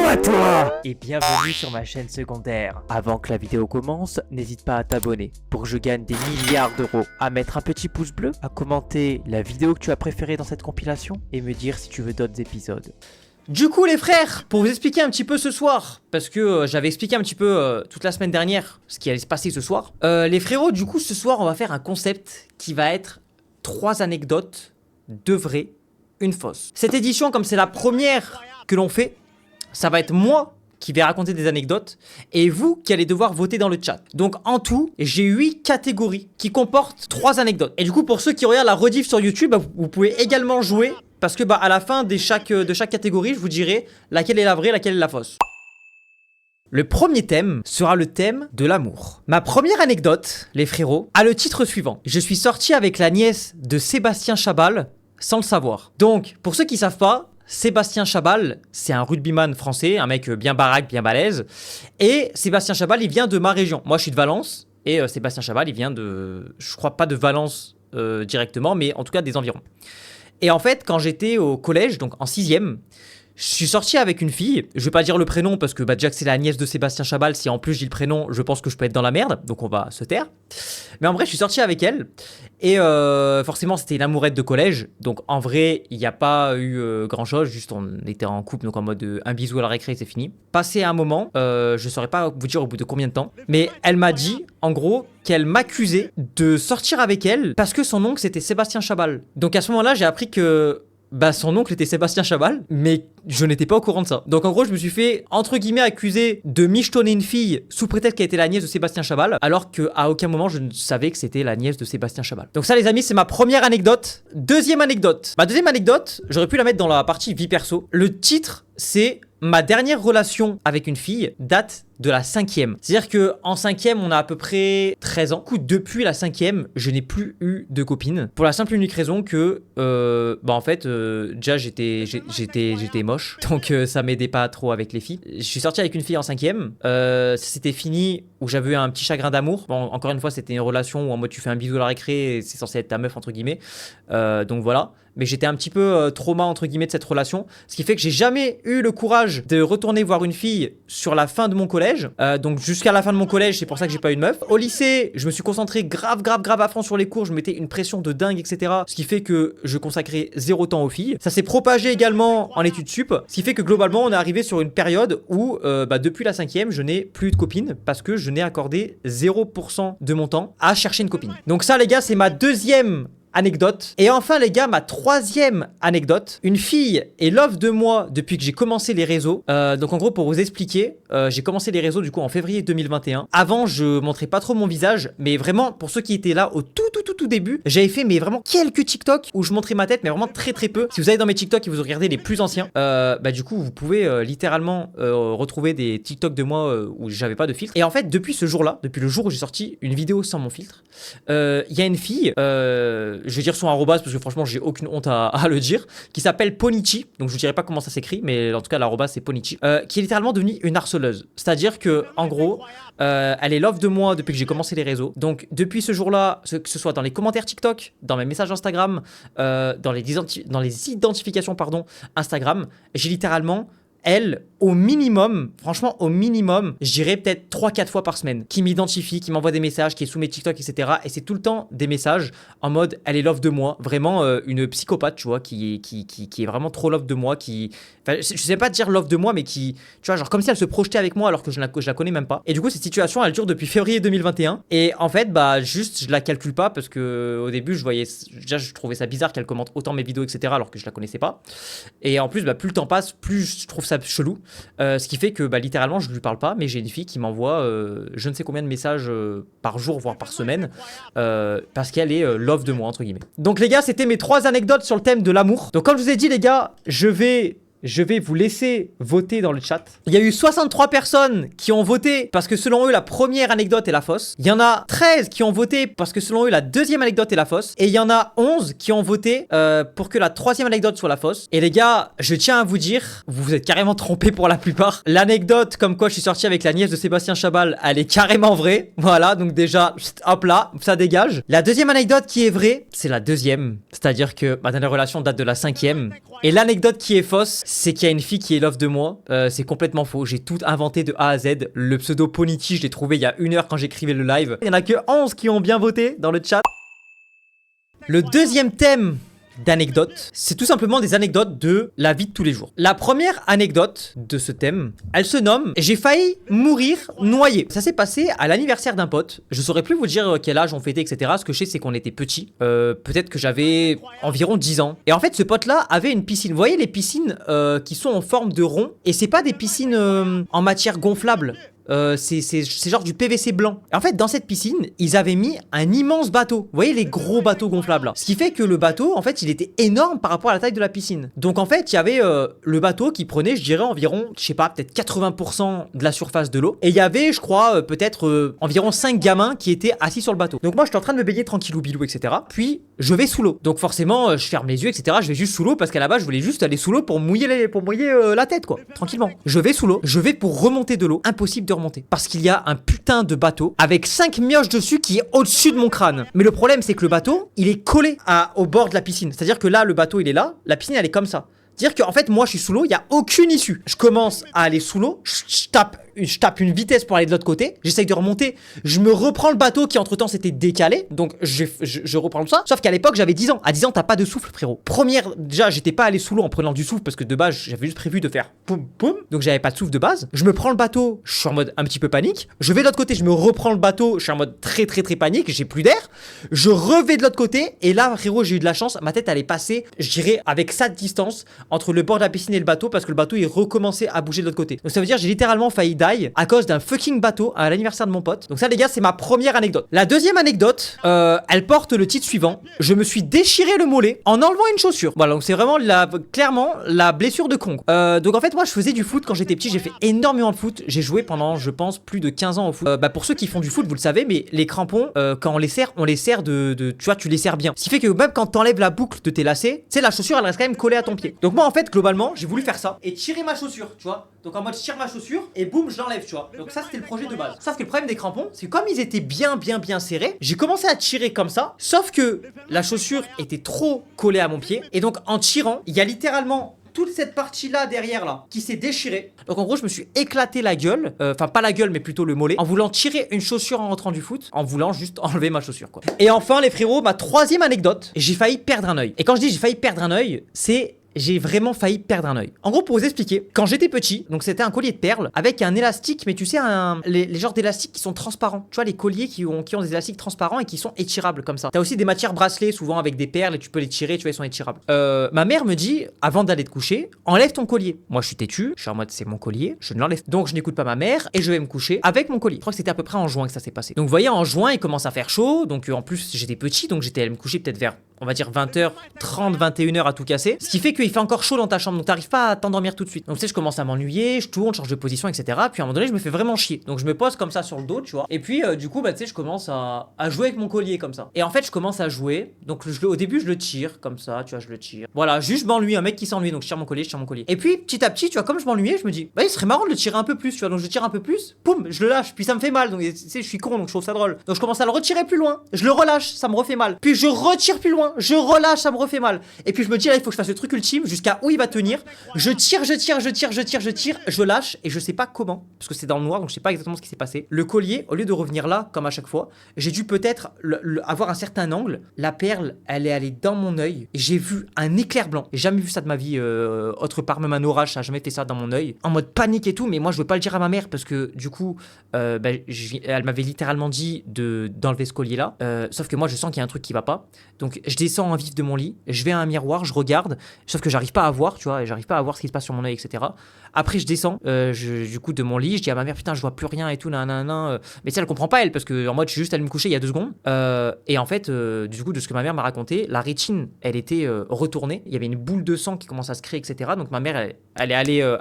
à toi! Et bienvenue sur ma chaîne secondaire. Avant que la vidéo commence, n'hésite pas à t'abonner pour que je gagne des milliards d'euros, à mettre un petit pouce bleu, à commenter la vidéo que tu as préférée dans cette compilation et me dire si tu veux d'autres épisodes. Du coup les frères, pour vous expliquer un petit peu ce soir, parce que j'avais expliqué un petit peu toute la semaine dernière ce qui allait se passer ce soir. Les frérots, du coup ce soir on va faire un concept qui va être 3 anecdotes, 2 vraies, une fausse. Cette édition, comme c'est la première que l'on fait, ça va être moi qui vais raconter des anecdotes et vous qui allez devoir voter dans le chat. Donc en tout, j'ai 8 catégories qui comportent 3 anecdotes. Et du coup pour ceux qui regardent la rediff sur YouTube, vous pouvez également jouer parce que à la fin de chaque catégorie, je vous dirai laquelle est la vraie, laquelle est la fausse. Le premier thème sera le thème de l'amour. Ma première anecdote, les frérots, a le titre suivant. Je suis sorti avec la nièce de Sébastien Chabal sans le savoir. Donc pour ceux qui savent pas, Sébastien Chabal, c'est un rugbyman français, un mec bien baraque, bien balèze. Et Sébastien Chabal, il vient de ma région. Moi, je suis de Valence. Et Sébastien Chabal, il vient de... Je crois pas de Valence directement, mais en tout cas des environs. Et en fait, quand j'étais au collège, donc en 6e, je suis sorti avec une fille. Je vais pas dire le prénom parce que déjà que c'est la nièce de Sébastien Chabal, si en plus je dis le prénom, je pense que je peux être dans la merde. Donc on va se taire. Mais en vrai, je suis sorti avec elle. Et forcément, c'était une amourette de collège. Donc en vrai, il n'y a pas eu grand chose. Juste on était en couple, donc en mode un bisou à la récré, c'est fini. Passé un moment, je saurais pas vous dire au bout de combien de temps. Mais elle m'a dit, en gros, qu'elle m'accusait de sortir avec elle parce que son oncle c'était Sébastien Chabal. Donc à ce moment-là, j'ai appris que son oncle était Sébastien Chabal, mais je n'étais pas au courant de ça. Donc en gros, je me suis fait, entre guillemets, accuser de michetonner une fille sous prétexte qu'elle était la nièce de Sébastien Chabal, alors qu'à aucun moment je ne savais que c'était la nièce de Sébastien Chabal. Donc ça les amis, c'est ma première anecdote. Deuxième anecdote. Ma deuxième anecdote, j'aurais pu la mettre dans la partie vie perso. Le titre, c'est ma dernière relation avec une fille date de la 5e. C'est-à-dire qu'en 5e, on a à peu près 13 ans. Du coup, depuis la 5e, je n'ai plus eu de copine. Pour la simple et unique raison que, en fait, déjà, j'étais moche. Donc, ça m'aidait pas trop avec les filles. Je suis sorti avec une fille en 5e. Ça s'était fini où j'avais eu un petit chagrin d'amour. Bon, encore une fois, c'était une relation où en mode tu fais un bisou à la récré et c'est censé être ta meuf, entre guillemets. Donc voilà. Mais j'étais un petit peu trauma entre guillemets de cette relation, ce qui fait que j'ai jamais eu le courage de retourner voir une fille sur la fin de mon collège. Donc jusqu'à la fin de mon collège, c'est pour ça que j'ai pas eu de meuf. Au lycée, je me suis concentré grave à fond sur les cours, je mettais une pression de dingue, etc. Ce qui fait que je consacrais 0 temps aux filles. Ça s'est propagé également en études sup, ce qui fait que globalement, on est arrivé sur une période où depuis la 5e, je n'ai plus de copine parce que je n'ai accordé 0% de mon temps à chercher une copine. Donc ça les gars, c'est ma deuxième anecdote. Et enfin les gars, ma troisième anecdote. Une fille est love de moi depuis que j'ai commencé les réseaux. Donc en gros pour vous expliquer, j'ai commencé les réseaux du coup en février 2021. Avant je montrais pas trop mon visage, mais vraiment pour ceux qui étaient là au tout début, j'avais fait mais vraiment quelques TikTok où je montrais ma tête, mais vraiment très peu. Si vous allez dans mes TikTok et vous regardez les plus anciens, du coup vous pouvez littéralement retrouver des TikTok de moi où j'avais pas de filtre. Et en fait depuis ce jour-là, depuis le jour où j'ai sorti une vidéo sans mon filtre, il y a une fille, je vais dire son arrobase parce que franchement j'ai aucune honte à le dire, qui s'appelle Ponichi, donc je vous dirai pas comment ça s'écrit, mais en tout cas l'arrobase c'est Ponichi, qui est littéralement devenue une harceleuse. C'est-à-dire que en gros, elle est love de moi depuis que j'ai commencé les réseaux. Donc depuis ce jour-là, que ce soit dans les commentaires TikTok, dans mes messages Instagram, dans les identifications Instagram, j'ai littéralement elle, au minimum, franchement au minimum, je dirais peut-être 3-4 fois par semaine, qui m'identifie, qui m'envoie des messages, qui est sous mes TikTok, etc. Et c'est tout le temps des messages en mode elle est love de moi, vraiment une psychopathe, tu vois, qui est vraiment trop love de moi, enfin, je sais pas dire love de moi, mais qui, tu vois, genre comme si elle se projetait avec moi alors que je la connais même pas. Et du coup, cette situation, elle dure depuis février 2021. Et en fait, juste, je la calcule pas parce que au début, déjà, je trouvais ça bizarre qu'elle commente autant mes vidéos, etc. alors que je la connaissais pas. Et en plus, plus le temps passe, plus je trouve ça chelou. Ce qui fait que littéralement, je lui parle pas, mais j'ai une fille qui m'envoie je ne sais combien de messages par jour, voire par semaine, parce qu'elle est love de moi, entre guillemets. Donc les gars, c'était mes 3 anecdotes sur le thème de l'amour. Donc comme je vous ai dit les gars, je vais vous laisser voter dans le chat. Il y a eu 63 personnes qui ont voté parce que selon eux la première anecdote est la fausse. Il y en a 13 qui ont voté parce que selon eux la deuxième anecdote est la fausse. Et il y en a 11 qui ont voté pour que la troisième anecdote soit la fausse. Et les gars, je tiens à vous dire, vous vous êtes carrément trompés pour la plupart. L'anecdote comme quoi je suis sorti avec la nièce de Sébastien Chabal, elle est carrément vraie. Voilà, donc déjà, hop là, ça dégage. La deuxième anecdote qui est vraie, c'est la deuxième. C'est-à-dire que ma dernière relation date de la 5e. Et l'anecdote qui est fausse, c'est qu'il y a une fille qui est love de moi. C'est complètement faux. J'ai tout inventé de A à Z. Le pseudo Ponity, je l'ai trouvé il y a 1 heure quand j'écrivais le live. Il y en a que 11 qui ont bien voté dans le chat. Le deuxième thème d'anecdotes, c'est tout simplement des anecdotes de la vie de tous les jours. La première anecdote de ce thème, elle se nomme J'ai failli mourir noyé. Ça s'est passé à l'anniversaire d'un pote. Je saurais plus vous dire quel âge on fêtait, etc. Ce que je sais, c'est qu'on était petits. Peut-être que j'avais environ 10 ans. Et en fait, ce pote-là avait une piscine. Vous voyez les piscines qui sont en forme de rond. Et c'est pas des piscines en matière gonflable. C'est genre du PVC blanc. Et en fait, dans cette piscine, ils avaient mis un immense bateau. Vous voyez les gros bateaux gonflables là. Ce qui fait que le bateau, en fait, il était énorme par rapport à la taille de la piscine. Donc en fait, il y avait le bateau qui prenait, je dirais, environ, je sais pas, peut-être 80% de la surface de l'eau. Et il y avait, je crois, peut-être environ 5 gamins qui étaient assis sur le bateau. Donc moi, j'étais en train de me baigner tranquillou bilou, etc. Puis, je vais sous l'eau. Donc forcément, je ferme les yeux, etc. Je vais juste sous l'eau parce qu'à la base, je voulais juste aller sous l'eau pour mouiller la tête, quoi. Tranquillement. Je vais sous l'eau. Je vais pour remonter de l'eau. Impossible de remonter. Parce qu'il y a un putain de bateau avec 5 mioches dessus qui est au-dessus de mon crâne. Mais le problème, c'est que le bateau, il est collé au bord de la piscine. C'est-à-dire que là, le bateau, il est là. La piscine, elle est comme ça. C'est-à-dire qu'en fait, moi, je suis sous l'eau, il n'y a aucune issue. Je commence à aller sous l'eau, je tape une vitesse pour aller de l'autre côté, j'essaye de remonter, je me reprends le bateau qui entre-temps s'était décalé, donc je reprends ça. Sauf qu'à l'époque, j'avais 10 ans. À 10 ans, t'as pas de souffle, frérot. Déjà, j'étais pas allé sous l'eau en prenant du souffle parce que de base, j'avais juste prévu de faire poum poum, donc j'avais pas de souffle de base. Je me prends le bateau, je suis en mode un petit peu panique. Je vais de l'autre côté, je me reprends le bateau, je suis en mode très panique, j'ai plus d'air. Je revais de l'autre côté, et là, frérot, j'ai eu de la chance, ma tête allait passer, je dirais, avec ça de distance entre le bord de la piscine et le bateau parce que le bateau il recommençait à bouger de l'autre côté. Donc ça veut dire j'ai littéralement failli die à cause d'un fucking bateau à l'anniversaire de mon pote. Donc ça les gars, c'est ma première anecdote. La deuxième anecdote, elle porte le titre suivant. Je me suis déchiré le mollet en enlevant une chaussure. Voilà, donc c'est vraiment clairement la blessure de con. Donc en fait moi je faisais du foot quand j'étais petit, j'ai fait énormément de foot. J'ai joué pendant je pense plus de 15 ans au foot. Pour ceux qui font du foot, vous le savez, mais les crampons, quand on les serre de tu vois, tu les serres bien. Ce qui fait que même quand t'enlèves la boucle de tes lacets, tu sais, la chaussure elle reste quand même collée à ton pied. Donc moi en fait globalement j'ai voulu faire ça et tirer ma chaussure, tu vois. Donc en mode je tire ma chaussure et boum je l'enlève, tu vois. Donc ça c'était le projet de base. Sauf que le problème des crampons, c'est que comme ils étaient bien serrés, j'ai commencé à tirer comme ça. Sauf que la chaussure était trop collée à mon pied. Et donc en tirant, il y a littéralement toute cette partie là derrière là qui s'est déchirée. Donc en gros je me suis éclaté la gueule, enfin pas la gueule mais plutôt le mollet, en voulant tirer une chaussure en rentrant du foot, en voulant juste enlever ma chaussure quoi. Et enfin les frérots, ma troisième anecdote, j'ai failli perdre un œil. Et quand je dis j'ai failli perdre un œil, c'est j'ai vraiment failli perdre un œil. En gros, pour vous expliquer, quand j'étais petit, donc c'était un collier de perles avec un élastique, mais tu sais, les genres d'élastiques qui sont transparents. Tu vois, les colliers qui ont des élastiques transparents et qui sont étirables comme ça. T'as aussi des matières bracelets, souvent avec des perles, et tu peux les tirer, tu vois, ils sont étirables. Ma mère me dit, avant d'aller te coucher, enlève ton collier. Moi, je suis têtu, je suis en mode, c'est mon collier, je ne l'enlève. Donc, je n'écoute pas ma mère et je vais me coucher avec mon collier. Je crois que c'était à peu près en juin que ça s'est passé. Donc, vous voyez, en juin, il commence à faire chaud. Donc, en plus, j'étais petit, donc j'étais allé me coucher peut-être vers, on va dire 20h30, 21h à tout casser. Ce qui fait qu'il fait encore chaud dans ta chambre, donc t'arrives pas à t'endormir tout de suite. Donc tu sais, je commence à m'ennuyer, je tourne, change de position, etc. Puis à un moment donné, je me fais vraiment chier. Donc je me pose comme ça sur le dos, tu vois. Et puis du coup, bah tu sais, je commence à jouer avec mon collier comme ça. Et en fait, je commence à jouer. Donc au début, je le tire comme ça, tu vois, je le tire. Voilà, juste je m'ennuie, un mec qui s'ennuie, donc je tire mon collier, je tire mon collier. Et puis petit à petit, tu vois, comme je m'ennuyais, je me dis, bah il serait marrant de le tirer un peu plus, tu vois. Donc je tire un peu plus, poum, je le lâche. Puis ça me fait mal, donc tu sais, je suis con, donc je trouve ça drôle. Donc je commence à le retirer plus loin, je le relâche, ça me refait mal. Puis je retire plus loin, je relâche, ça me refait mal. Et puis je me dis là, il faut que je fasse le truc ultime jusqu'à où il va tenir. Je tire, je lâche et je sais pas comment, parce que c'est dans le noir, donc je sais pas exactement ce qui s'est passé. Le collier, au lieu de revenir là, comme à chaque fois, j'ai dû peut-être avoir un certain angle. La perle, elle est allée dans mon œil et j'ai vu un éclair blanc. J'ai jamais vu ça de ma vie, autre part même un orage, ça a jamais fait ça dans mon œil. En mode panique et tout, mais moi je veux pas le dire à ma mère parce que du coup, elle m'avait littéralement dit d'enlever ce collier là. Sauf que moi je sens qu'il y a un truc qui va pas. Donc je descends en vif de mon lit, je vais à un miroir, je regarde, sauf que j'arrive pas à voir, tu vois, j'arrive pas à voir ce qui se passe sur mon œil, etc. Après je descends du coup de mon lit, je dis à ma mère putain je vois plus rien et tout, nanana. Mais tu sais elle comprend pas elle parce que en mode je suis juste allé me coucher il y a 2 secondes. Et en fait du coup de ce que ma mère m'a raconté, la rétine elle était retournée, il y avait une boule de sang qui commence à se créer, etc. Donc ma mère elle est allée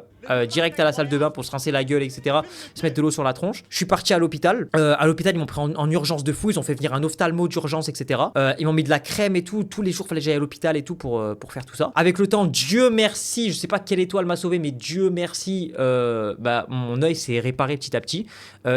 direct à la salle de bain pour se rincer la gueule, etc. Se mettre de l'eau sur la tronche. Je suis parti à l'hôpital. À l'hôpital, ils m'ont pris en urgence de fou. Ils ont fait venir un ophtalmo d'urgence, etc. Ils m'ont mis de la crème et tout. Tous les jours, fallait que j'aille à l'hôpital et tout pour faire tout ça. Avec le temps, Dieu merci, je sais pas quelle étoile m'a sauvé, mais Dieu merci, mon œil s'est réparé petit à petit.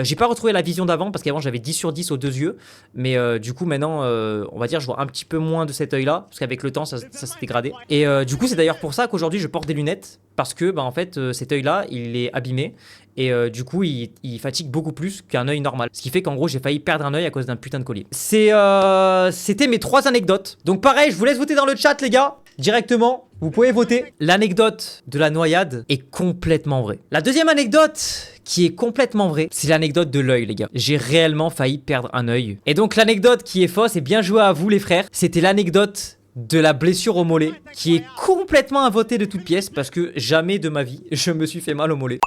J'ai pas retrouvé la vision d'avant parce qu'avant j'avais 10 sur 10 aux 2 yeux. Mais du coup, maintenant, on va dire, je vois un petit peu moins de cet œil-là parce qu'avec le temps, ça s'est dégradé. Et du coup, c'est d'ailleurs pour ça qu'aujourd'hui, je porte des lunettes. parce que bah, en fait cet œil là il est abîmé et du coup il fatigue beaucoup plus qu'un œil normal, ce qui fait qu'en gros j'ai failli perdre un œil à cause d'un putain de collier. C'était mes 3 anecdotes. Donc pareil, je vous laisse voter dans le chat les gars, directement. Vous pouvez voter. L'anecdote de la noyade est complètement vraie. La deuxième anecdote qui est complètement vraie, c'est l'anecdote de l'œil, les gars. J'ai réellement failli perdre un œil. Et donc l'anecdote qui est fausse, et bien joué à vous les frères, c'était l'anecdote de la blessure au mollet, qui est complètement inventée de toutes pièces, parce que jamais de ma vie, je me suis fait mal au mollet.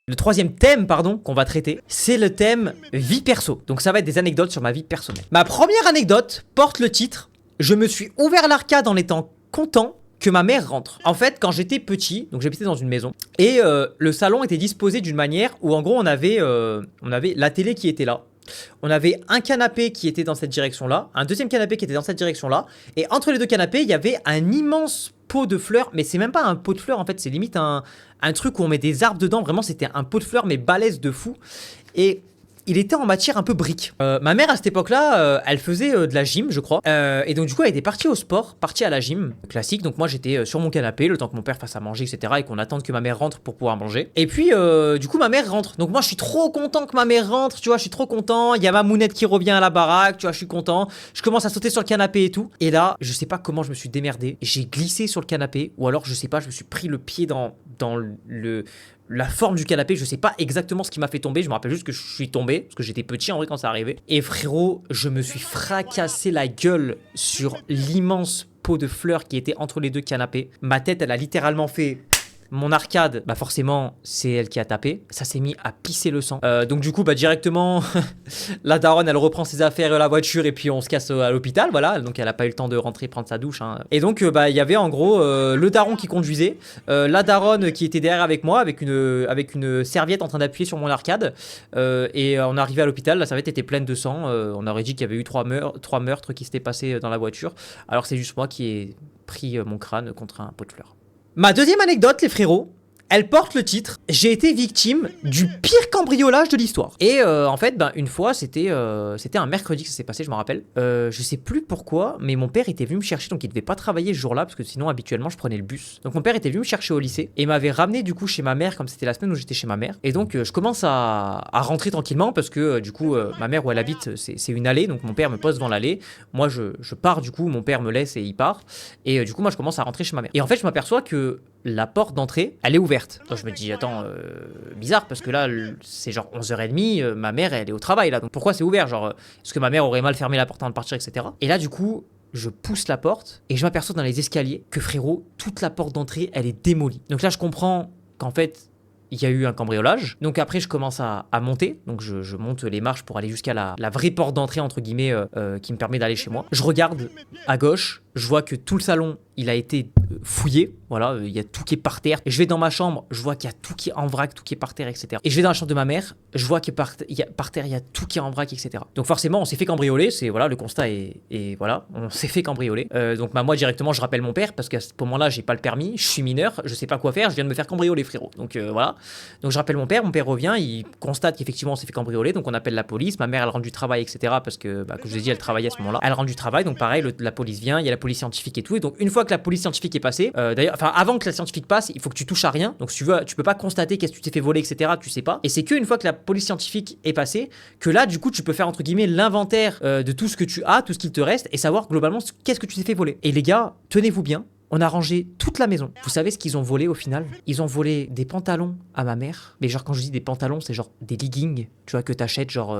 Le troisième thème, pardon, qu'on va traiter, c'est le thème vie perso. Donc ça va être des anecdotes sur ma vie personnelle. Ma première anecdote porte le titre « Je me suis ouvert l'arcade en étant content que ma mère rentre ». En fait, quand j'étais petit, donc j'habitais dans une maison, et le salon était disposé d'une manière où en gros on avait la télé qui était là. On avait un canapé qui était dans cette direction-là, un deuxième canapé qui était dans cette direction-là, et entre les deux canapés, il y avait un immense pot de fleurs, mais c'est même pas un pot de fleurs en fait, c'est limite un truc où on met des arbres dedans, vraiment c'était un pot de fleurs mais balèze de fou. Et il était en matière un peu brique. Ma mère à cette époque-là, elle faisait de la gym, je crois. Et donc du coup, elle était partie au sport, partie à la gym, classique. Donc moi, j'étais sur mon canapé, le temps que mon père fasse à manger, etc. Et qu'on attende que ma mère rentre pour pouvoir manger. Et puis, du coup, ma mère rentre. Donc moi, je suis trop content que ma mère rentre, tu vois, je suis trop content. Il y a ma mounette qui revient à la baraque, tu vois, je suis content. Je commence à sauter sur le canapé et tout. Et là, je sais pas comment je me suis démerdé. J'ai glissé sur le canapé, ou alors, je sais pas, je me suis pris le pied dans la forme du canapé, je sais pas exactement ce qui m'a fait tomber, je me rappelle juste que je suis tombé, parce que j'étais petit en vrai quand ça arrivait. Et frérot, je me suis fracassé la gueule sur l'immense pot de fleurs qui était entre les deux canapés. Ma tête, elle a littéralement fait... Mon arcade, bah forcément, c'est elle qui a tapé. Ça s'est mis à pisser le sang. Donc du coup, bah directement, la daronne, elle reprend ses affaires, la voiture, et puis on se casse à l'hôpital, voilà. Donc elle a pas eu le temps de rentrer prendre sa douche. Hein. Et donc, bah il y avait en gros le daron qui conduisait, la daronne qui était derrière avec moi, avec une serviette en train d'appuyer sur mon arcade. Et on est arrivé à l'hôpital, la serviette était pleine de sang. On aurait dit qu'il y avait eu trois meurtres qui s'étaient passés dans la voiture. Alors c'est juste moi qui ai pris mon crâne contre un pot de fleurs. Ma deuxième anecdote, les frérots, elle porte le titre « J'ai été victime du pire cambriolage de l'histoire ». Et en fait, ben, une fois, c'était un mercredi que ça s'est passé, je me rappelle. Je sais plus pourquoi, mais mon père était venu me chercher, donc il devait pas travailler ce jour-là, parce que sinon, habituellement, je prenais le bus. Donc mon père était venu me chercher au lycée, et m'avait ramené du coup chez ma mère, comme c'était la semaine où j'étais chez ma mère. Et donc, je commence à rentrer tranquillement, parce que du coup, ma mère, où elle habite, c'est une allée, donc mon père me pose devant l'allée. Moi, je pars, du coup, mon père me laisse et il part. Et du coup, moi, je commence à rentrer chez ma mère. Et en fait, je m'aperçois que la porte d'entrée, elle est ouverte. Donc je me dis, attends, bizarre, parce que là, c'est genre 11h30, ma mère, elle est au travail, là. Donc pourquoi c'est ouvert? Genre, est-ce que ma mère aurait mal fermé la porte avant de partir, etc. Et là, du coup, je pousse la porte, et je m'aperçois dans les escaliers que, frérot, toute la porte d'entrée, elle est démolie. Donc là, je comprends qu'en fait, il y a eu un cambriolage. Donc après, je commence à monter. Donc je monte les marches pour aller jusqu'à la vraie porte d'entrée, entre guillemets, qui me permet d'aller chez moi. Je regarde à gauche, je vois que tout le salon, il a été fouillé. Voilà, il y a tout qui est par terre. Et je vais dans ma chambre, je vois qu'il y a tout qui est en vrac, tout qui est par terre, etc. Et je vais dans la chambre de ma mère, je vois que par terre, il y a tout qui est en vrac, etc. Donc forcément, on s'est fait cambrioler. C'est voilà, le constat est voilà, on s'est fait cambrioler. Donc moi directement, je rappelle mon père parce qu'à ce moment-là, j'ai pas le permis, je suis mineur, je sais pas quoi faire, je viens de me faire cambrioler, frérot. Donc voilà. Donc je rappelle mon père revient, il constate qu'effectivement on s'est fait cambrioler, donc on appelle la police. Ma mère, elle rentre du travail, etc. Parce que, comme je vous ai dit, elle travaillait à ce moment-là. Elle rentre du travail, donc pareil, la police vient, il y a la police scientifique et tout. Et donc une fois que la police scientifique est passée, d'ailleurs, enfin avant que la scientifique passe, il faut que tu touches à rien. Donc si tu veux, tu peux pas constater qu'est-ce que tu t'es fait voler, etc. Tu sais pas. Et c'est qu'une fois que la police scientifique est passée, que là, du coup, tu peux faire entre guillemets l'inventaire de tout ce que tu as, tout ce qu'il te reste, et savoir globalement qu'est-ce que tu t'es fait voler. Et les gars, tenez-vous bien. On a rangé toute la maison. Vous savez ce qu'ils ont volé au final? Ils ont volé des pantalons à ma mère. Mais genre quand je dis des pantalons, c'est genre des leggings, tu vois, que t'achètes genre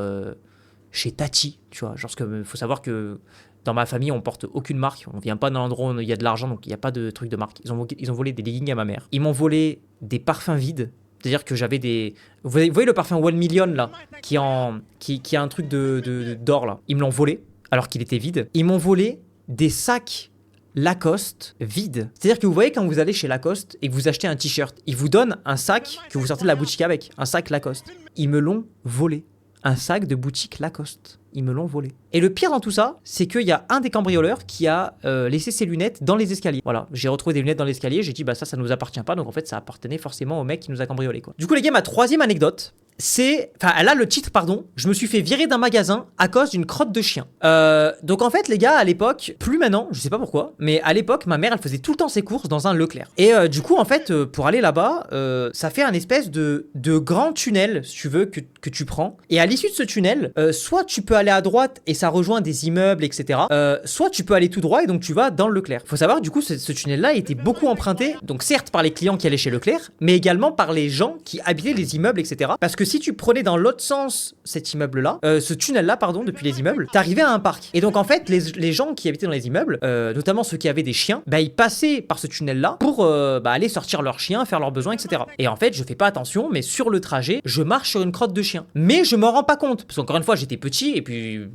chez Tati, tu vois. Genre parce que faut savoir que dans ma famille, on porte aucune marque. On vient pas dans l'endroit où il y a de l'argent, donc il n'y a pas de truc de marque. Ils ont volé des leggings à ma mère. Ils m'ont volé des parfums vides. C'est-à-dire que j'avais des... Vous voyez le parfum One Million, là, qui a un truc d'or, là. Ils me l'ont volé, alors qu'il était vide. Ils m'ont volé des sacs Lacoste vide. C'est-à-dire que vous voyez quand vous allez chez Lacoste et que vous achetez un t-shirt, ils vous donnent un sac que vous sortez de la boutique avec, un sac Lacoste. Ils me l'ont volé. Un sac de boutique Lacoste. Ils me l'ont volé. Et le pire dans tout ça, c'est qu'il y a un des cambrioleurs qui a laissé ses lunettes dans les escaliers. Voilà, j'ai retrouvé des lunettes dans l'escalier, j'ai dit bah ça nous appartient pas, donc en fait ça appartenait forcément au mec qui nous a cambriolé quoi. Du coup les gars, ma troisième anecdote, Enfin, là, le titre, pardon. Je me suis fait virer d'un magasin à cause d'une crotte de chien. Donc, en fait, les gars, à l'époque, plus maintenant, je sais pas pourquoi, mais à l'époque, ma mère, elle faisait tout le temps ses courses dans un Leclerc. Et du coup, en fait, pour aller là-bas, ça fait un espèce de grand tunnel, si tu veux, que tu prends. Et à l'issue de ce tunnel, soit tu peux aller à droite et ça rejoint des immeubles, etc. Soit tu peux aller tout droit et donc tu vas dans le Leclerc. Faut savoir, du coup, ce tunnel-là était beaucoup emprunté, donc certes par les clients qui allaient chez Leclerc, mais également par les gens qui habitaient les immeubles, etc. Parce que si tu prenais dans l'autre sens cet immeuble-là, ce tunnel-là, pardon, depuis les immeubles, t'arrivais à un parc. Et donc en fait, les gens qui habitaient dans les immeubles, notamment ceux qui avaient des chiens, bah ils passaient par ce tunnel-là pour aller sortir leurs chiens, faire leurs besoins, etc. Et en fait, je fais pas attention, mais sur le trajet, je marche sur une crotte de chien. Mais je m'en rends pas compte, parce qu'encore une fois, j'étais petit et puis,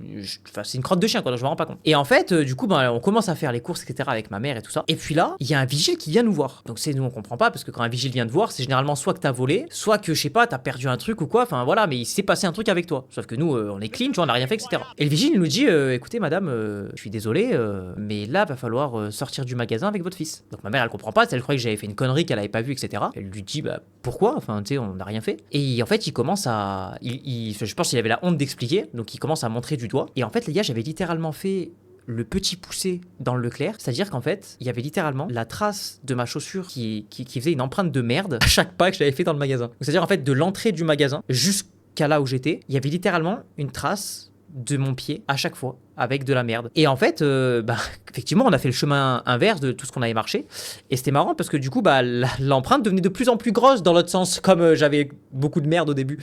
c'est une crotte de chien, quoi, donc je m'en rends pas compte. Et en fait, du coup, bah, on commence à faire les courses, etc. avec ma mère et tout ça. Et puis là, il y a un vigile qui vient nous voir. Donc nous on comprend pas, parce que quand un vigile vient te voir, c'est généralement soit que t'as volé, soit que je sais pas, t'as perdu un truc ou quoi. Enfin voilà, mais il s'est passé un truc avec toi. Sauf que nous, on est clean, tu vois, on n'a rien fait, etc. Et le vigile il nous dit, écoutez madame, je suis désolé, mais là va falloir sortir du magasin avec votre fils. Donc ma mère elle comprend pas, elle croyait que j'avais fait une connerie qu'elle avait pas vue, etc. Elle lui dit bah pourquoi, enfin tu sais, on n'a rien fait. Et en fait il commence à, je pense qu'il avait la honte d'expliquer, donc il commence à montrer du doigt. Et en fait les gars, j'avais littéralement fait le petit poussé dans le Leclerc, c'est-à-dire qu'en fait, il y avait littéralement la trace de ma chaussure qui faisait une empreinte de merde à chaque pas que j'avais fait dans le magasin. C'est-à-dire en fait de l'entrée du magasin jusqu'à là où j'étais, il y avait littéralement une trace de mon pied à chaque fois avec de la merde. Et en fait, effectivement, on a fait le chemin inverse de tout ce qu'on avait marché. Et c'était marrant parce que du coup, l'empreinte devenait de plus en plus grosse dans l'autre sens, comme j'avais beaucoup de merde au début.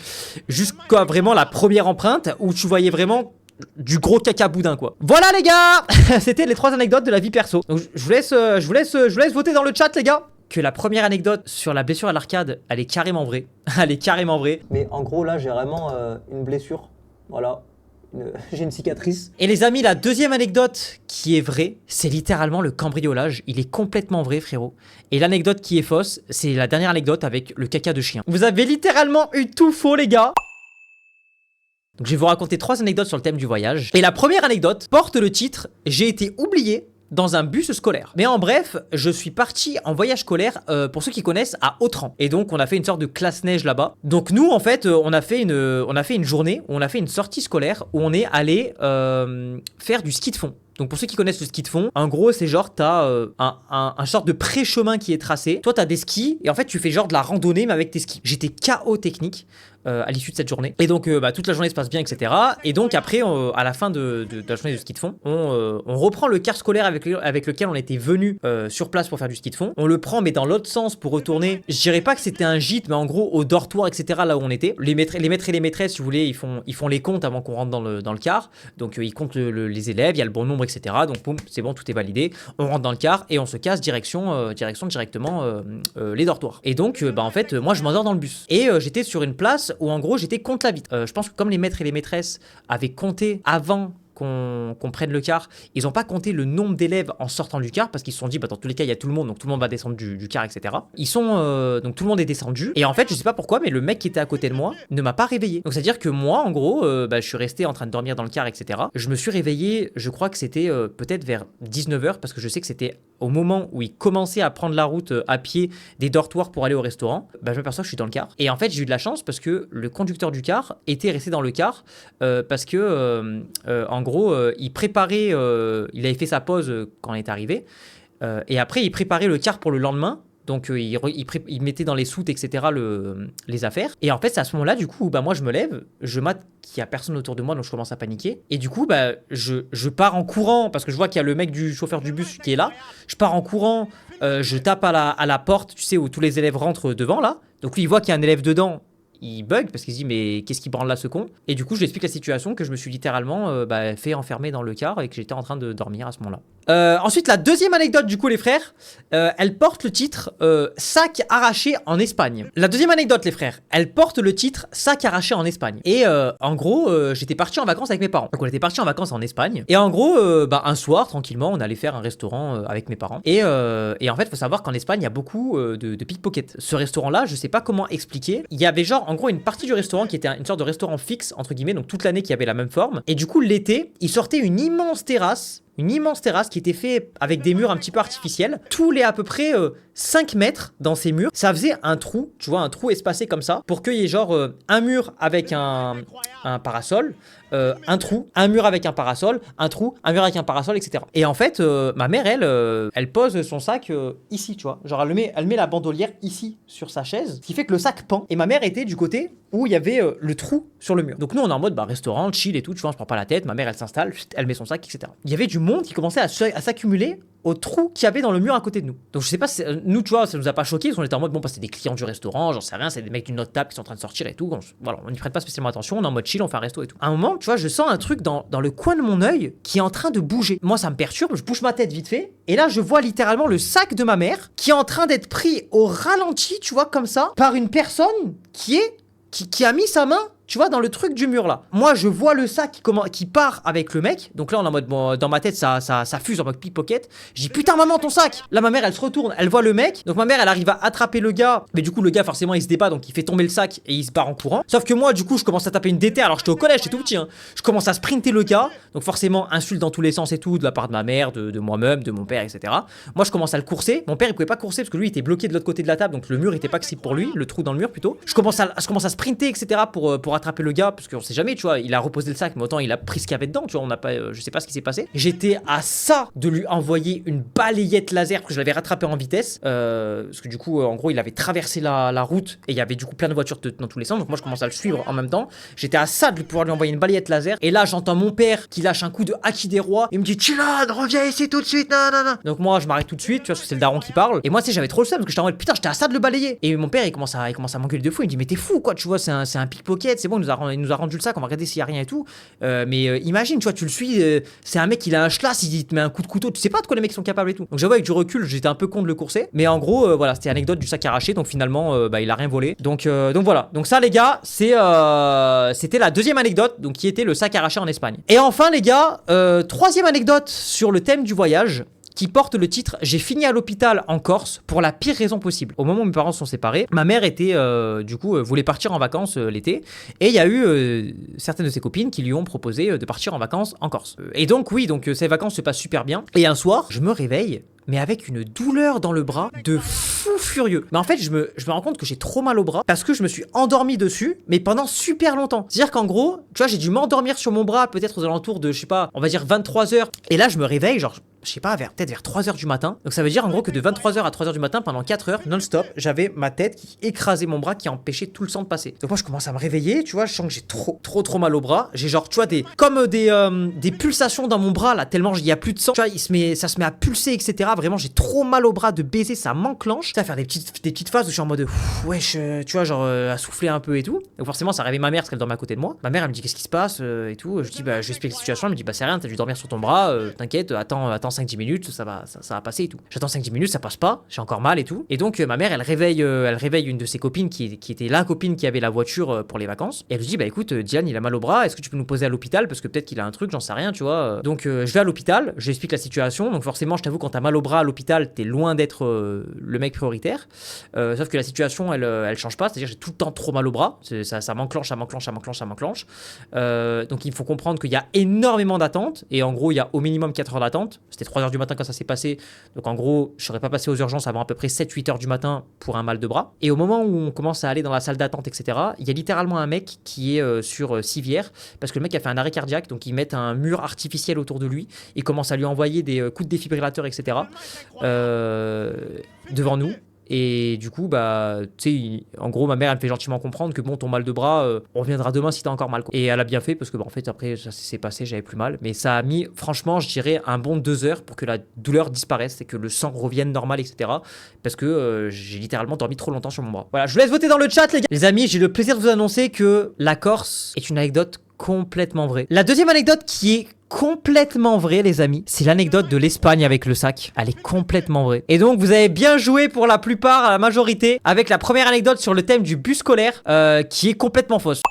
Jusqu'à vraiment la première empreinte où tu voyais vraiment du gros caca boudin quoi. Voilà les gars. C'était les 3 anecdotes de la vie perso. Donc je vous laisse voter dans le chat les gars. Que la première anecdote sur la blessure à l'arcade, elle est carrément vraie. Elle est carrément vraie. Mais en gros là j'ai vraiment une blessure. Voilà. J'ai une cicatrice. Et les amis, la deuxième anecdote qui est vraie, c'est littéralement le cambriolage. Il est complètement vrai frérot. Et l'anecdote qui est fausse, c'est la dernière anecdote avec le caca de chien. Vous avez littéralement eu tout faux les gars. Donc je vais vous raconter 3 anecdotes sur le thème du voyage. Et la première anecdote porte le titre « J'ai été oublié dans un bus scolaire ». Mais en bref, je suis parti en voyage scolaire, pour ceux qui connaissent, à Autran. Et donc on a fait une sorte de classe neige là-bas. Donc nous en fait, on a fait une journée où on a fait une sortie scolaire où on est allé faire du ski de fond. Donc pour ceux qui connaissent le ski de fond, en gros c'est genre t'as un sorte de pré-chemin qui est tracé. Toi t'as des skis et en fait tu fais genre de la randonnée mais avec tes skis. J'étais KO technique à l'issue de cette journée. Et donc toute la journée se passe bien, etc. Et donc après à la fin de la journée de ski de fond, on reprend le car scolaire avec lequel on était venu sur place pour faire du ski de fond. On le prend mais dans l'autre sens pour retourner. Je dirais pas que c'était un gîte mais en gros au dortoir, etc. là où on était. Les maîtres et les maîtresses si vous voulez ils font les comptes avant qu'on rentre dans le car. Donc ils comptent les élèves, il y a le bon nombre, etc. Donc boum, c'est bon, tout est validé. On rentre dans le car et on se casse directement les dortoirs. Et donc en fait moi je m'endors dans le bus. Et j'étais sur une place où en gros j'étais contre la vitre. Je pense que comme les maîtres et les maîtresses avaient compté avant qu'on prenne le car, ils ont pas compté le nombre d'élèves en sortant du car parce qu'ils se sont dit dans tous les cas il y a tout le monde donc tout le monde va descendre du car, etc. Donc tout le monde est descendu et en fait je sais pas pourquoi mais le mec qui était à côté de moi ne m'a pas réveillé. Donc c'est à dire que moi en gros je suis resté en train de dormir dans le car, etc. Je me suis réveillé, je crois que c'était peut-être vers 19h parce que je sais que c'était au moment où il commençait à prendre la route à pied des dortoirs pour aller au restaurant. Je m'aperçois que je suis dans le car et en fait j'ai eu de la chance parce que le conducteur du car était resté dans le car parce que en gros il préparait, il avait fait sa pause quand on est arrivé et après il préparait le car pour le lendemain. Donc il mettait dans les soutes, etc. les affaires. Et en fait c'est à ce moment-là du coup moi je me lève, je mate qu'il n'y a personne autour de moi donc je commence à paniquer. Et du coup je pars en courant parce que je vois qu'il y a le mec du chauffeur du bus qui est là. Je pars en courant, je tape à la porte, tu sais où tous les élèves rentrent devant là. Donc lui il voit qu'il y a un élève dedans. Il bug parce qu'il se dit mais qu'est-ce qui branle là ce con. Et du coup je lui explique la situation que je me suis littéralement fait enfermer dans le car et que j'étais en train de dormir à ce moment-là. Ensuite la deuxième anecdote du coup les frères, elle porte le titre sac arraché en Espagne. La deuxième anecdote les frères, elle porte le titre sac arraché en Espagne. Et en gros j'étais parti en vacances avec mes parents. Donc on était parti en vacances en Espagne. Et en gros un soir tranquillement on allait faire un restaurant avec mes parents. Et en fait faut savoir qu'en Espagne il y a beaucoup de pickpockets. Ce restaurant là je sais pas comment expliquer. Il y avait genre en gros une partie du restaurant qui était une sorte de restaurant fixe entre guillemets donc toute l'année qui avait la même forme. Et du coup l'été il sortait une immense terrasse qui était faite avec des murs un petit peu artificiels. Tous les à peu près 5 mètres dans ces murs. Ça faisait un trou, tu vois, un trou espacé comme ça, pour qu'il y ait genre un mur avec un parasol, un trou, un mur avec un parasol, un trou, un mur avec un parasol, etc. Et en fait, ma mère, elle pose son sac ici, tu vois. Genre, elle met la bandolière ici, sur sa chaise, ce qui fait que le sac pend. Et ma mère était du côté où il y avait le trou sur le mur. Donc nous, on est en mode restaurant, chill et tout, tu vois, on se prend pas la tête. Ma mère, elle s'installe, elle met son sac, etc. Il y avait du monde qui commençait à s'accumuler au trou qu'il y avait dans le mur à côté de nous. Donc je sais pas, nous, tu vois, ça nous a pas choqué, parce qu'on était en mode, bon, bah, c'est des clients du restaurant, j'en sais rien, c'est des mecs d'une autre table qui sont en train de sortir et tout. Voilà, on n'y prête pas spécialement attention, on est en mode chill, on fait un resto et tout. À un moment, tu vois, je sens un truc dans le coin de mon œil qui est en train de bouger. Moi, ça me perturbe, je bouge ma tête vite fait, et là, je vois littéralement le sac de ma mère qui est en train d'être pris au ralenti, tu vois, comme ça, par une personne qui a mis sa main, tu vois, dans le truc du mur là. Moi, je vois le sac qui part avec le mec. Donc là, on est en mode, bon, dans ma tête, ça fuse en mode pickpocket. Je dis, putain, maman, ton sac. Là, ma mère, elle se retourne, elle voit le mec. Donc ma mère, elle arrive à attraper le gars. Mais du coup, le gars, forcément, il se débat, donc il fait tomber le sac et il se barre en courant. Sauf que moi, du coup, je commence à taper une déterre. Alors, j'étais au collège, j'étais tout petit, hein. Je commence à sprinter le gars. Donc forcément, insulte dans tous les sens et tout, de la part de ma mère, de moi-même, de mon père, etc. Moi, je commence à le courser. Mon père, il pouvait pas courser parce que lui, il était bloqué de l'autre côté de la table. Donc le mur était pas accessible pour lui, le trou dans le mur plutôt. Je commence à sprinter, etc. pour attraper le gars, parce qu'on sait jamais, tu vois, il a reposé le sac, mais autant il a pris ce qu'il y avait dedans, tu vois, on n'a pas, je sais pas ce qui s'est passé. J'étais à ça de lui envoyer une balayette laser, parce que je l'avais rattrapé en vitesse, parce que du coup, en gros, il avait traversé la route, et il y avait du coup plein de voitures dans tous les sens, donc moi je commence à le suivre en même temps. J'étais à ça de pouvoir lui envoyer une balayette laser, et là j'entends mon père qui lâche un coup de Haki des rois, il me dit, Chilad, reviens ici tout de suite, nanana. Donc moi je m'arrête tout de suite, tu vois, parce que c'est le daron qui parle, et moi tu sais, j'avais trop le seum, parce que j'étais en mode, putain, j'étais à ça de le balayer. Et mon père il commence à m'engueuler de fou, il me dit, mais t'es fou quoi, tu vois, c'est un pickpocket, c'est bon, il nous a rendu le sac, on va regarder s'il y a rien et tout. Mais imagine, tu vois, tu le suis, c'est un mec, il a un schlass, il te met un coup de couteau, tu sais pas de quoi les mecs sont capables et tout. Donc j'avoue, avec du recul, j'étais un peu con de le courser. Mais en gros, voilà, c'était anecdote du sac arraché, donc finalement, il a rien volé. Donc voilà. Donc ça, les gars, c'était la deuxième anecdote, donc qui était le sac arraché en Espagne. Et enfin, les gars, troisième anecdote sur le thème du voyage, qui porte le titre J'ai fini à l'hôpital en Corse pour la pire raison possible. Au moment où mes parents se sont séparés, ma mère était voulait partir en vacances l'été, et il y a eu certaines de ses copines qui lui ont proposé de partir en vacances en Corse. Et donc oui, ces vacances se passent super bien. Et un soir, je me réveille, mais avec une douleur dans le bras de fou furieux. Mais en fait, je me rends compte que j'ai trop mal au bras parce que je me suis endormi dessus, mais pendant super longtemps. C'est-à-dire qu'en gros, tu vois, j'ai dû m'endormir sur mon bras peut-être aux alentours de, je sais pas, on va dire 23h. Et là, je me réveille, genre, je sais pas, peut-être vers 3h du matin. Donc ça veut dire en gros que de 23h à 3h du matin, pendant 4 heures, non-stop, j'avais ma tête qui écrasait mon bras, qui empêchait tout le sang de passer. Donc moi, je commence à me réveiller, tu vois, je sens que j'ai trop mal au bras. J'ai genre, tu vois, des pulsations dans mon bras, là, tellement il y a plus de sang. Tu vois, ça se met à pulser, etc. Vraiment, j'ai trop mal au bras de baiser, ça m'enclenche. Ça va faire des petites phases où je suis en mode, wesh, tu vois, genre, à souffler un peu et tout. Donc forcément, ça réveille ma mère parce qu'elle dormait à côté de moi. Ma mère, elle me dit, qu'est-ce qui se passe et tout. Je dis, bah, je lui explique la situation. Elle me dit, bah, c'est rien, t'as dû dormir sur ton bras, t'inquiète, attends 5-10 minutes, ça va passer et tout. J'attends 5-10 minutes, ça passe pas, j'ai encore mal et tout. Et donc, ma mère, elle réveille une de ses copines qui était la copine qui avait la voiture pour les vacances. Et elle lui dit, bah écoute, Diane, il a mal au bras, est-ce que tu peux nous poser à l'hôpital parce que peut-être qu'il a un truc, j'en sais rien, tu vois. Donc, je vais à l'hôpital, je lui explique la situation. Donc, forcément, je t'avoue, quand t'as mal au bras à l'hôpital, t'es loin d'être le mec prioritaire. Sauf que la situation, elle change pas, c'est-à-dire j'ai tout le temps trop mal au bras. Ça m'enclenche. Donc, il faut comprendre qu'il y a énormément d'attentes. Et en gros, il y a au minimum 4 heures d'attente. C'était 3h du matin quand ça s'est passé. Donc en gros, je serais pas passé aux urgences avant à peu près 7-8 heures du matin pour un mal de bras. Et au moment où on commence à aller dans la salle d'attente, etc., il y a littéralement un mec qui est sur civière parce que le mec a fait un arrêt cardiaque. Donc ils mettent un mur artificiel autour de lui. Ils commencent à lui envoyer des coups de défibrillateur, etc. Devant nous. Et du coup, bah, tu sais, en gros, ma mère, elle me fait gentiment comprendre que bon, ton mal de bras, on reviendra demain si t'as encore mal, quoi. Et elle a bien fait parce que, bah, en fait, après, ça s'est passé, j'avais plus mal. Mais ça a mis, franchement, je dirais, un bon 2 heures pour que la douleur disparaisse et que le sang revienne normal, etc. Parce que j'ai littéralement dormi trop longtemps sur mon bras. Voilà, je vous laisse voter dans le chat, les gars. Les amis, j'ai le plaisir de vous annoncer que la Corse est une anecdote complètement vraie. La deuxième anecdote qui est complètement vraie, les amis, c'est l'anecdote de l'Espagne avec le sac. Elle est complètement vraie. Et donc, vous avez bien joué pour la plupart, à la majorité, avec la première anecdote sur le thème du bus scolaire, qui est complètement fausse.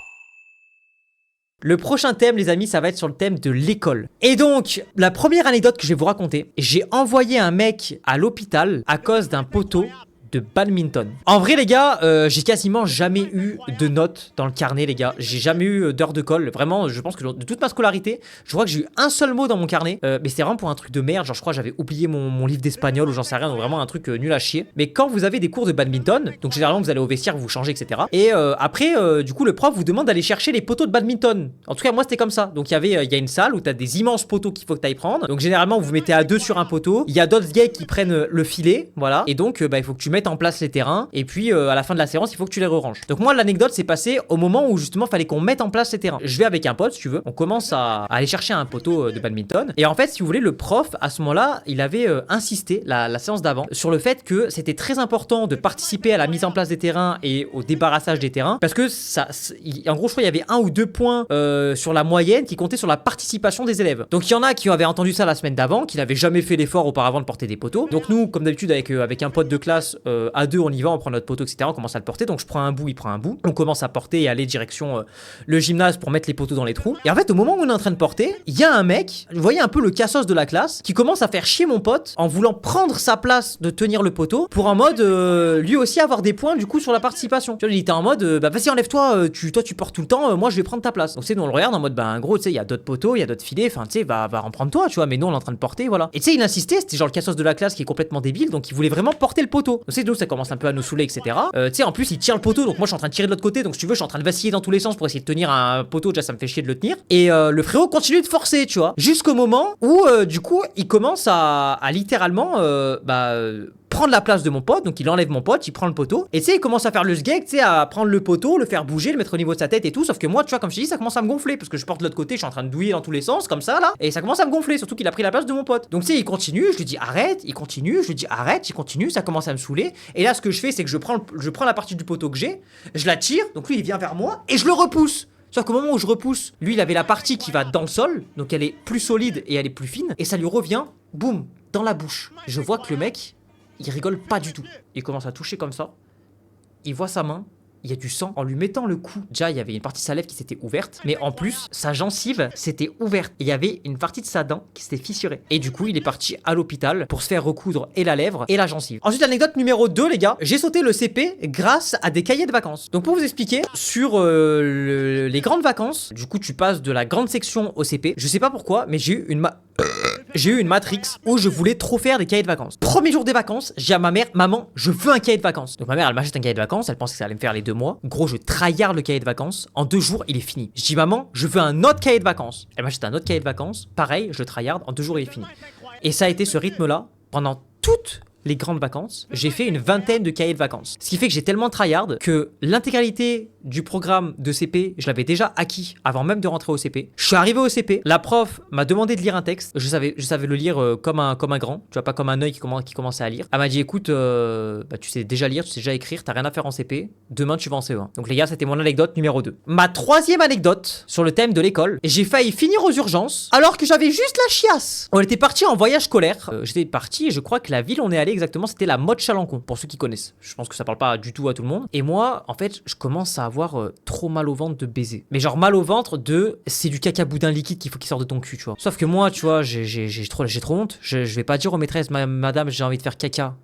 Le prochain thème, les amis, ça va être sur le thème de l'école. Et donc, la première anecdote que je vais vous raconter, j'ai envoyé un mec à l'hôpital à cause d'un poteau de badminton. En vrai les gars, j'ai quasiment jamais eu de notes dans le carnet les gars. J'ai jamais eu d'heure de colle. Vraiment, je pense que de toute ma scolarité, je crois que j'ai eu un seul mot dans mon carnet. Mais c'était vraiment pour un truc de merde. Genre je crois que j'avais oublié mon livre d'espagnol ou j'en sais rien. Donc vraiment un truc nul à chier. Mais quand vous avez des cours de badminton, donc généralement vous allez au vestiaire, vous changez, etc. Et après, du coup le prof vous demande d'aller chercher les poteaux de badminton. En tout cas moi c'était comme ça. Donc il y a une salle où t'as des immenses poteaux qu'il faut que t'ailles prendre. Donc généralement vous vous mettez à deux sur un poteau. Il y a d'autres gars qui prennent le filet, voilà. Et donc il faut que tu mettes en place les terrains. Et puis à la fin de la séance il faut que tu les reranges. Donc moi l'anecdote s'est passée au moment où justement fallait qu'on mette en place les terrains. Je vais avec un pote si tu veux. On commence à aller chercher un poteau de badminton. Et en fait si vous voulez le prof à ce moment-là il avait insisté la séance d'avant sur le fait que c'était très important de participer à la mise en place des terrains et au débarrassage des terrains parce que en gros je crois il y avait 1 ou 2 points sur la moyenne qui comptaient sur la participation des élèves. Donc il y en a qui avaient entendu ça la semaine d'avant, qui n'avaient jamais fait l'effort auparavant de porter des poteaux. Donc nous comme d'habitude avec un pote de classe à deux on y va, on prend notre poteau etc, on commence à le porter. Donc je prends un bout, il prend un bout, on commence à porter et aller direction le gymnase pour mettre les poteaux dans les trous. Et en fait au moment où on est en train de porter, il y a un mec, vous voyez un peu le cassos de la classe, qui commence à faire chier mon pote en voulant prendre sa place de tenir le poteau pour en mode lui aussi avoir des points du coup sur la participation. Tu vois, il était en mode bah vas-y enlève-toi, toi tu portes tout le temps, moi je vais prendre ta place. Donc tu sais nous on le regarde en mode bah gros tu sais il y a d'autres poteaux, il y a d'autres filets, enfin tu sais va en prendre toi tu vois, mais nous on est en train de porter voilà. Et tu sais il insistait, c'était genre le cassos de la classe qui est complètement débile, donc il voulait vraiment porter le poteau. Donc tu sais nous ça commence un peu à nous saouler etc. Tu sais en plus il tire le poteau, donc moi je suis en train de tirer de l'autre côté, donc si tu veux je suis en train de vaciller dans tous les sens pour essayer de tenir un poteau, déjà ça me fait chier de le tenir. Et le frérot continue de forcer tu vois, jusqu'au moment où du coup il commence à littéralement prendre la place de mon pote, donc il enlève mon pote, il prend le poteau, et tu sais, il commence à faire le sgeg, tu sais, à prendre le poteau, le faire bouger, le mettre au niveau de sa tête et tout, sauf que moi, tu vois, comme je t'ai dit, ça commence à me gonfler, parce que je porte de l'autre côté, je suis en train de douiller dans tous les sens, comme ça, là, et ça commence à me gonfler, surtout qu'il a pris la place de mon pote. Donc tu sais, il continue, je lui dis arrête, il continue, je lui dis arrête, il continue, ça commence à me saouler, et là, ce que je fais, c'est que je prends la partie du poteau que j'ai, je la tire, donc lui, il vient vers moi, et je le repousse. Sauf qu'au moment où je repousse, lui, il avait la partie qui va dans le sol, donc elle est plus solide et elle est plus fine, et ça lui revient, boum, dans la bouche. Je vois que le mec, il rigole pas du tout. Il commence à toucher comme ça. Il voit sa main. Il y a du sang. En lui mettant le coup, déjà, il y avait une partie de sa lèvre qui s'était ouverte. Mais en plus, sa gencive s'était ouverte. Et il y avait une partie de sa dent qui s'était fissurée. Et du coup, il est parti à l'hôpital pour se faire recoudre et la lèvre et la gencive. Ensuite, anecdote numéro 2, les gars. J'ai sauté le CP grâce à des cahiers de vacances. Donc, pour vous expliquer, sur les grandes vacances, du coup, tu passes de la grande section au CP. Je sais pas pourquoi, mais j'ai eu une matrix où je voulais trop faire des cahiers de vacances. Premier jour des vacances, j'ai à ma mère, maman, je veux un cahier de vacances. Donc ma mère, elle m'achète un cahier de vacances, elle pensait que ça allait me faire les 2 mois. Gros, je tryhard le cahier de vacances. En 2 jours, il est fini. Je dis maman, je veux un autre cahier de vacances. Elle m'achète un autre cahier de vacances. Pareil, je tryhard. En 2 jours, il est fini. Et ça a été ce rythme-là pendant toutes les grandes vacances. J'ai fait une 20aine de cahiers de vacances. Ce qui fait que j'ai tellement tryhard que l'intégralité du programme de CP, je l'avais déjà acquis avant même de rentrer au CP. Je suis arrivé au CP, la prof m'a demandé de lire un texte. Je savais le lire comme un grand, tu vois, pas comme un œil qui commençait à lire. Elle m'a dit écoute, tu sais déjà lire, tu sais déjà écrire, t'as rien à faire en CP. Demain tu vas en CE1. Donc les gars, c'était mon anecdote numéro 2. Ma 3e anecdote sur le thème de l'école. J'ai failli finir aux urgences alors que j'avais juste la chiasse. On était parti en voyage scolaire. J'étais parti et je crois que la ville où on est allé exactement, c'était la Motte Chalancon, pour ceux qui connaissent. Je pense que ça parle pas du tout à tout le monde. Et moi, en fait, je commence à avoir trop mal au ventre de baiser. Mais genre mal au ventre de c'est du caca boudin liquide qu'il faut qu'il sorte de ton cul, tu vois. Sauf que moi, tu vois, j'ai trop honte. Je vais pas dire aux maîtresses, madame, j'ai envie de faire caca.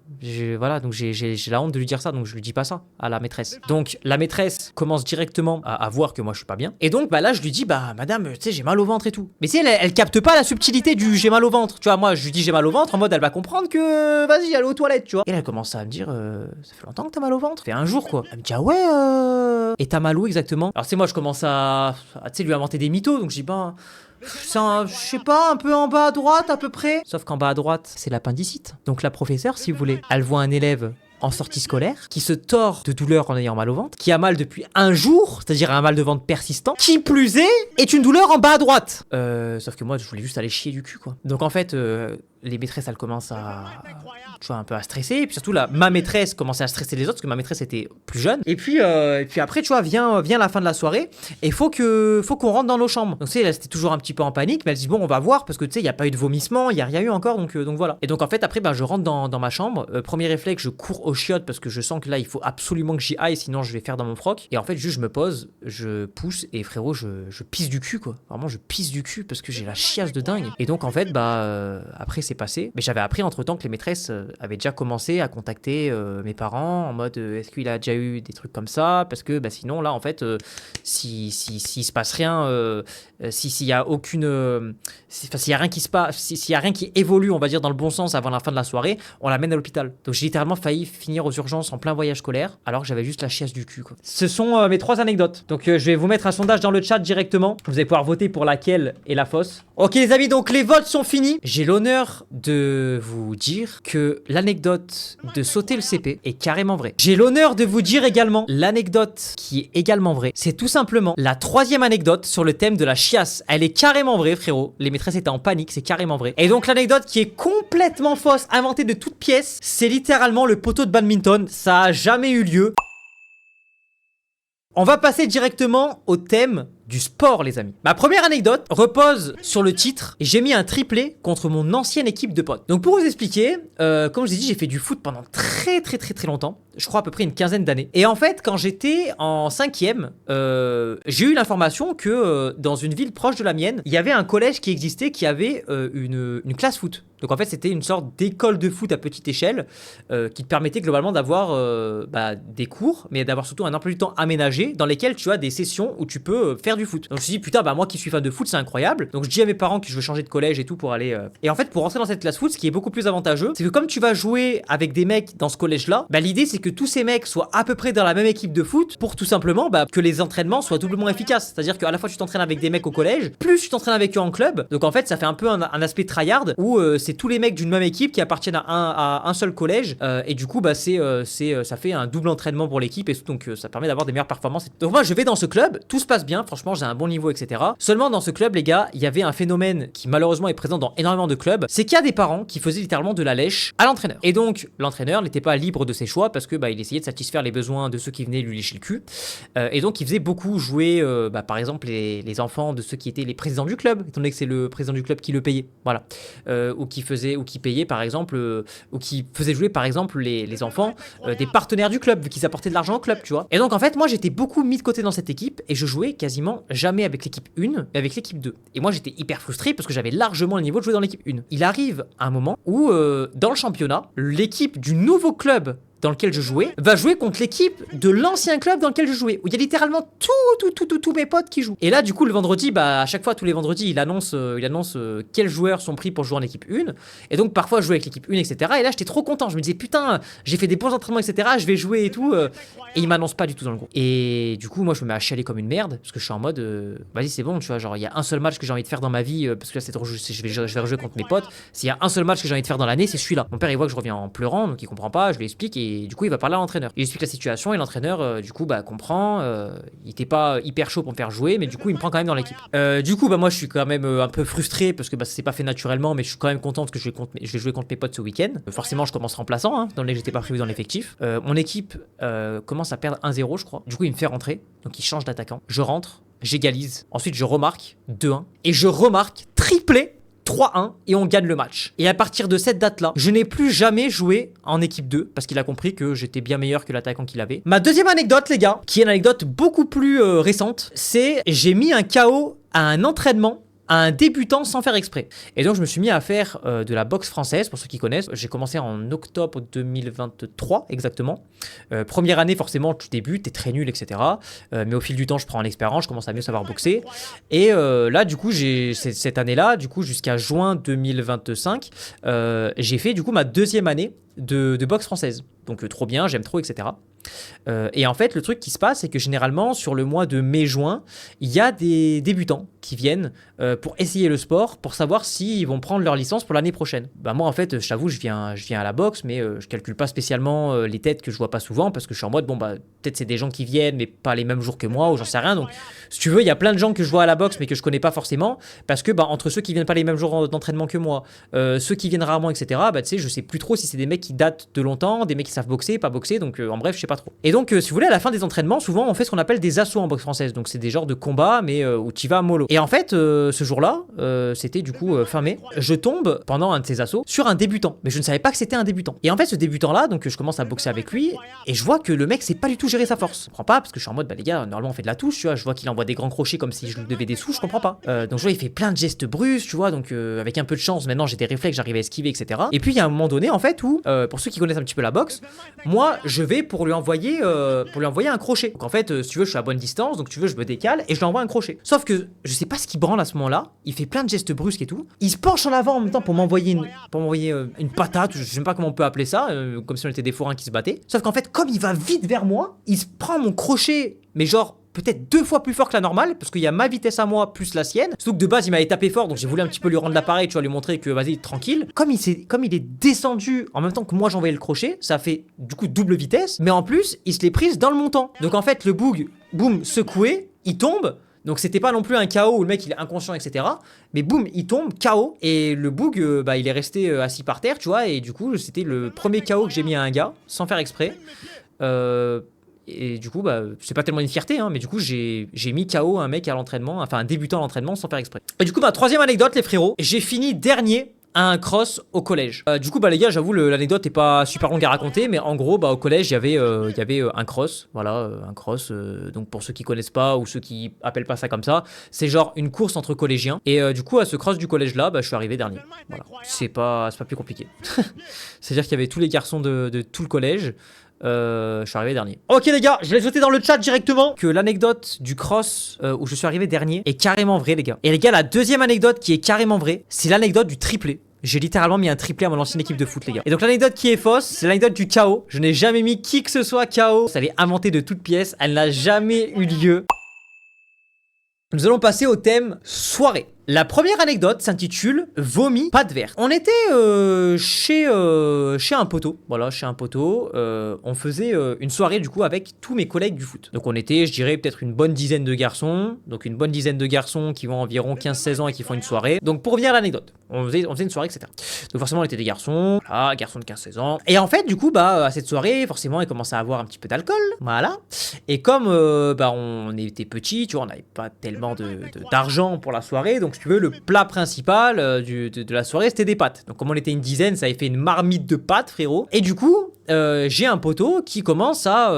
Voilà, donc j'ai la honte de lui dire ça, donc je lui dis pas ça à la maîtresse. Donc la maîtresse commence directement à voir que moi je suis pas bien. Et donc là je lui dis madame, tu sais j'ai mal au ventre et tout. Mais tu sais elle capte pas la subtilité du j'ai mal au ventre. Tu vois, moi je lui dis j'ai mal au ventre en mode elle va comprendre que vas-y allez aux toilettes, tu vois. Et là elle commence à me dire ça fait longtemps que t'as mal au ventre. Ça fait un jour quoi. Elle me dit ah ouais et t'as mal où exactement? Alors tu sais moi je commence à lui inventer des mythos, donc je dis c'est je sais pas, un peu en bas à droite à peu près. Sauf qu'en bas à droite, c'est l'appendicite. Donc la professeure, si vous voulez, elle voit un élève en sortie scolaire, qui se tord de douleur en ayant mal au ventre, qui a mal depuis un jour, c'est-à-dire un mal de ventre persistant, qui plus est une douleur en bas à droite. Sauf que moi, je voulais juste aller chier du cul, quoi. Donc en fait, les maîtresses, elles commencent tu vois, un peu à stresser. Et puis surtout, ma maîtresse commençait à stresser les autres, parce que ma maîtresse était plus jeune. Et puis après, tu vois, vient la fin de la soirée, et faut qu'on rentre dans nos chambres. Donc tu sais, elle était toujours un petit peu en panique, mais elle se dit, bon, on va voir, parce que tu sais, il n'y a pas eu de vomissement, il n'y a rien eu encore, donc voilà. Et donc en fait, après, je rentre dans ma chambre. Premier réflexe, je cours aux chiottes, parce que je sens que là, il faut absolument que j'y aille, sinon je vais faire dans mon froc. Et en fait, juste, je me pose, je pousse, et frérot, je pisse du cul, quoi. Vraiment, je pisse du cul, parce que j'ai la chiasse de dingue. Et donc en fait, après s'est passé. Mais j'avais appris entre temps que les maîtresses avaient déjà commencé à contacter mes parents en mode est-ce qu'il a déjà eu des trucs comme ça, parce que bah, sinon là en fait s'il se passe rien, s'il y a aucune s'il y a rien qui se passe, s'il y a rien qui évolue on va dire dans le bon sens avant la fin de la soirée, on l'amène à l'hôpital. Donc j'ai littéralement failli finir aux urgences en plein voyage scolaire alors que j'avais juste la chiasse du cul quoi. Ce sont mes 3 anecdotes. Donc je vais vous mettre un sondage dans le chat directement. Vous allez pouvoir voter pour laquelle est la fausse. Ok les amis, donc les votes sont finis. J'ai l'honneur de vous dire que l'anecdote de sauter le CP est carrément vraie. J'ai l'honneur de vous dire également l'anecdote qui est également vraie. C'est tout simplement la 3e anecdote sur le thème de la chiasse. Elle est carrément vraie frérot. Les maîtresses étaient en panique, c'est carrément vrai. Et donc l'anecdote qui est complètement fausse, inventée de toutes pièces, c'est littéralement le poteau de badminton. Ça a jamais eu lieu. On va passer directement au thème du sport les amis. Ma première anecdote repose sur le titre et j'ai mis un triplé contre mon ancienne équipe de potes. Donc pour vous expliquer, comme je vous ai dit, j'ai fait du foot pendant très longtemps. Je crois à peu près une quinzaine d'années. Et en fait, quand j'étais en 5e, j'ai eu l'information que dans une ville proche de la mienne, il y avait un collège qui existait qui avait une classe foot. Donc en fait, c'était une sorte d'école de foot à petite échelle qui te permettait globalement d'avoir des cours, mais d'avoir surtout un emploi du temps aménagé dans lesquels tu as des sessions où tu peux faire du foot. Donc je me suis dit putain, moi qui suis fan de foot, c'est incroyable. Donc je dis à mes parents que je veux changer de collège et tout pour aller. Et en fait, pour rentrer dans cette classe foot, ce qui est beaucoup plus avantageux, c'est que comme tu vas jouer avec des mecs dans ce collège-là, l'idée c'est que tous ces mecs soient à peu près dans la même équipe de foot pour tout simplement que les entraînements soient doublement efficaces. C'est-à-dire qu'à la fois tu t'entraînes avec des mecs au collège, plus tu t'entraînes avec eux en club. Donc en fait, ça fait un peu un aspect tryhard où c'est tous les mecs d'une même équipe qui appartiennent à un seul collège et du coup ça fait un double entraînement pour l'équipe et tout, donc ça permet d'avoir des meilleures performances. Donc moi je vais dans ce club, tout se passe bien, franchement j'ai un bon niveau etc. Seulement dans ce club les gars, il y avait un phénomène qui malheureusement est présent dans énormément de clubs, c'est qu'il y a des parents qui faisaient littéralement de la lèche à l'entraîneur. Et donc l'entraîneur n'était pas libre de ses choix parce que il essayait de satisfaire les besoins de ceux qui venaient lui lécher le cul et donc il faisait beaucoup jouer par exemple les enfants de ceux qui étaient les présidents du club, étant donné que c'est le président du club qui le payait, voilà, ou qui payait par exemple ou qui faisait jouer par exemple les enfants des partenaires du club vu qu'ils apportaient de l'argent au club, tu vois. Et donc en fait moi j'étais beaucoup mis de côté dans cette équipe et je jouais quasiment jamais avec l'équipe 1 mais avec l'équipe 2. Et moi j'étais hyper frustré parce que j'avais largement le niveau de jouer dans l'équipe 1. Il arrive un moment où dans le championnat, l'équipe du nouveau club dans lequel je jouais, va jouer contre l'équipe de l'ancien club dans lequel je jouais, où il y a littéralement tous mes potes qui jouent. Et là, du coup, le vendredi, à chaque fois, tous les vendredis, il annonce quels joueurs sont pris pour jouer en équipe 1. Et donc, parfois, je jouais avec l'équipe 1, etc. Et là, j'étais trop content. Je me disais, putain, j'ai fait des bons entraînements, etc. Je vais jouer et tout. Et il m'annonce pas du tout dans le groupe. Et du coup, moi, je me mets à chialer comme une merde, parce que je suis en mode, vas-y, c'est bon, tu vois, genre, il y a un seul match que j'ai envie de faire dans ma vie, parce que là, je vais rejouer contre mes potes. S'il y a un seul match que j'ai envie de faire dans l'année, c'est celui-là. Mon père, il voit que je reviens en pleurant, donc il comprend pas, je lui explique, et du coup, il va parler à l'entraîneur. Il explique la situation, et l'entraîneur, du coup, comprend. Il était pas hyper chaud pour me faire jouer, mais du coup, il me prend quand même dans l'équipe. Du coup, moi, je suis quand même un peu frustré, parce que c'est pas fait naturellement, mais je suis quand même content parce que je vais jouer contre mes potes ce week-end. Forcément, je commence remplaçant, dans le que j'étais pas prévu dans l'effectif. Mon équipe commence à perdre 1-0, je crois. Du coup, il me fait rentrer, donc il change d'attaquant. Je rentre, j'égalise. Ensuite, je remarque 2-1, et je remarque triplé 3-1 et on gagne le match. Et à partir de cette date-là, je n'ai plus jamais joué en équipe 2 parce qu'il a compris que j'étais bien meilleur que l'attaquant qu'il avait. Ma deuxième anecdote, les gars, qui est une anecdote beaucoup plus récente, c'est j'ai mis un KO à un entraînement à un débutant sans faire exprès. Et donc je me suis mis à faire de la boxe française, pour ceux qui connaissent. J'ai commencé en octobre 2023 exactement. Première année forcément tu débutes, t'es très nul etc. Mais au fil du temps je prends en expérience, je commence à mieux savoir boxer. Et là du coup cette année-là, du coup jusqu'à juin 2025, j'ai fait du coup ma deuxième année de boxe française. Donc trop bien, j'aime trop etc. Et en fait le truc qui se passe c'est que généralement sur le mois de mai-juin il y a des débutants qui viennent pour essayer le sport, pour savoir s'ils vont prendre leur licence pour l'année prochaine. Moi en fait je t'avoue je viens à la boxe mais je calcule pas spécialement les têtes que je vois pas souvent parce que je suis en mode peut-être c'est des gens qui viennent mais pas les mêmes jours que moi ou j'en sais rien. Donc si tu veux il y a plein de gens que je vois à la boxe mais que je connais pas forcément parce que entre ceux qui viennent pas les mêmes jours d'entraînement que moi, ceux qui viennent rarement etc. Tu sais je sais plus trop si c'est des mecs qui datent de longtemps, des mecs qui savent boxer, pas boxer, donc en bref je sais pas trop. Et donc, si vous voulez, à la fin des entraînements, souvent on fait ce qu'on appelle des assauts en boxe française. Donc c'est des genres de combats, mais où tu vas mollo. Et en fait, ce jour-là, c'était du coup fin mai, je tombe pendant un de ces assauts sur un débutant. Mais je ne savais pas que c'était un débutant. Et en fait, ce débutant-là, donc je commence à boxer avec lui, et je vois que le mec sait pas du tout gérer sa force. Je comprends pas, parce que je suis en mode, bah les gars, normalement on fait de la touche, tu vois. Je vois qu'il envoie des grands crochets comme si je lui devais des sous, je comprends pas. Donc je vois, il fait plein de gestes brusques, tu vois. Donc avec un peu de chance, maintenant j'ai des réflexes, j'arrive à esquiver, etc. Et puis il y a un moment donné, en fait, où, pour ceux qui connaissent un petit peu la boxe, moi je vais pour lui envoyer un crochet. Donc en fait, si tu veux, je suis à bonne distance, donc tu veux, je me décale et je lui envoie un crochet. Sauf que je sais pas ce qu'il branle à ce moment-là, il fait plein de gestes brusques et tout. Il se penche en avant en même temps pour m'envoyer une patate, je sais pas comment on peut appeler ça, comme si on était des forains qui se battaient. Sauf qu'en fait, comme il va vite vers moi, il se prend mon crochet, mais genre peut-être 2 fois plus fort que la normale, parce qu'il y a ma vitesse à moi plus la sienne. Surtout que de base il m'avait tapé fort, donc j'ai voulu un petit peu lui rendre l'appareil, tu vois, lui montrer que vas-y tranquille. Comme il est descendu en même temps que moi j'envoyais le crochet, ça fait du coup double vitesse, mais en plus il se l'est prise dans le montant. Donc en fait le boug, boum, secoué, il tombe. Donc c'était pas non plus un KO où le mec il est inconscient, etc. Mais boum, il tombe KO, et le boug il est resté assis par terre, tu vois. Et du coup c'était le premier KO que j'ai mis à un gars sans faire exprès. Et du coup, c'est pas tellement une fierté, hein, mais du coup, j'ai mis KO un mec à l'entraînement, enfin un débutant à l'entraînement sans faire exprès. Et du coup, ma troisième anecdote, les frérots, j'ai fini dernier à un cross au collège. Du coup, les gars, j'avoue, l'anecdote est pas super longue à raconter, mais en gros, au collège, il y avait un cross, voilà, un cross. Donc pour ceux qui connaissent pas ou ceux qui appellent pas ça comme ça, c'est genre une course entre collégiens. Et du coup, à ce cross du collège là, je suis arrivé dernier. Voilà, c'est pas plus compliqué. C'est-à-dire qu'il y avait tous les garçons de tout le collège. Je suis arrivé dernier. Ok les gars, je vais sauter dans le chat directement que l'anecdote du cross où je suis arrivé dernier est carrément vraie les gars. Et les gars, la deuxième anecdote qui est carrément vraie, c'est l'anecdote du triplé. J'ai littéralement mis un triplé à mon ancienne équipe de foot les gars. Et donc l'anecdote qui est fausse, c'est l'anecdote du KO. Je n'ai jamais mis qui que ce soit KO. Ça l'est inventé de toutes pièces, elle n'a jamais eu lieu. Nous allons passer au thème soirée. La première anecdote s'intitule Vomi, pas de verre. On était chez un poteau. Voilà, chez un poteau. On faisait une soirée du coup avec tous mes collègues du foot. Donc on était, je dirais, peut-être une bonne dizaine de garçons. Donc une bonne dizaine de garçons qui vont environ 15-16 ans et qui font une soirée. Donc pour revenir à l'anecdote, on faisait une soirée, etc. Donc forcément on était des garçons, voilà, garçons de 15-16 ans. Et en fait du coup, à cette soirée, forcément, ils commençaient à avoir un petit peu d'alcool. Voilà. Et comme on était petits, tu vois, on n'avait pas tellement d'argent pour la soirée. Donc si tu veux, le plat principal de la soirée, c'était des pâtes. Donc comme on était une dizaine, ça avait fait une marmite de pâtes, frérot. Et du coup, j'ai un poteau qui commence à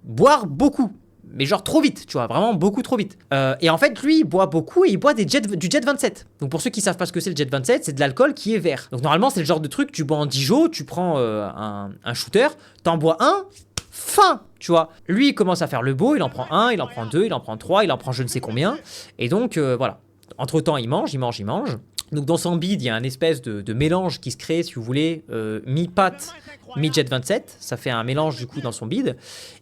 boire beaucoup. Mais genre trop vite, tu vois, vraiment beaucoup trop vite. Et en fait, lui, il boit beaucoup et il boit du Jet 27. Donc pour ceux qui savent pas ce que c'est le Jet 27, c'est de l'alcool qui est vert. Donc normalement, c'est le genre de truc, tu bois en Dijon, tu prends un shooter, t'en bois un, fin, tu vois. Lui, il commence à faire le beau, il en prend un, il en prend deux, il en prend trois, il en prend je ne sais combien. Et donc, voilà. Entre-temps, il mange. Donc dans son bide, il y a un espèce de mélange qui se crée, si vous voulez, mi-pâte, mi-Jet 27. Ça fait un mélange du coup dans son bide.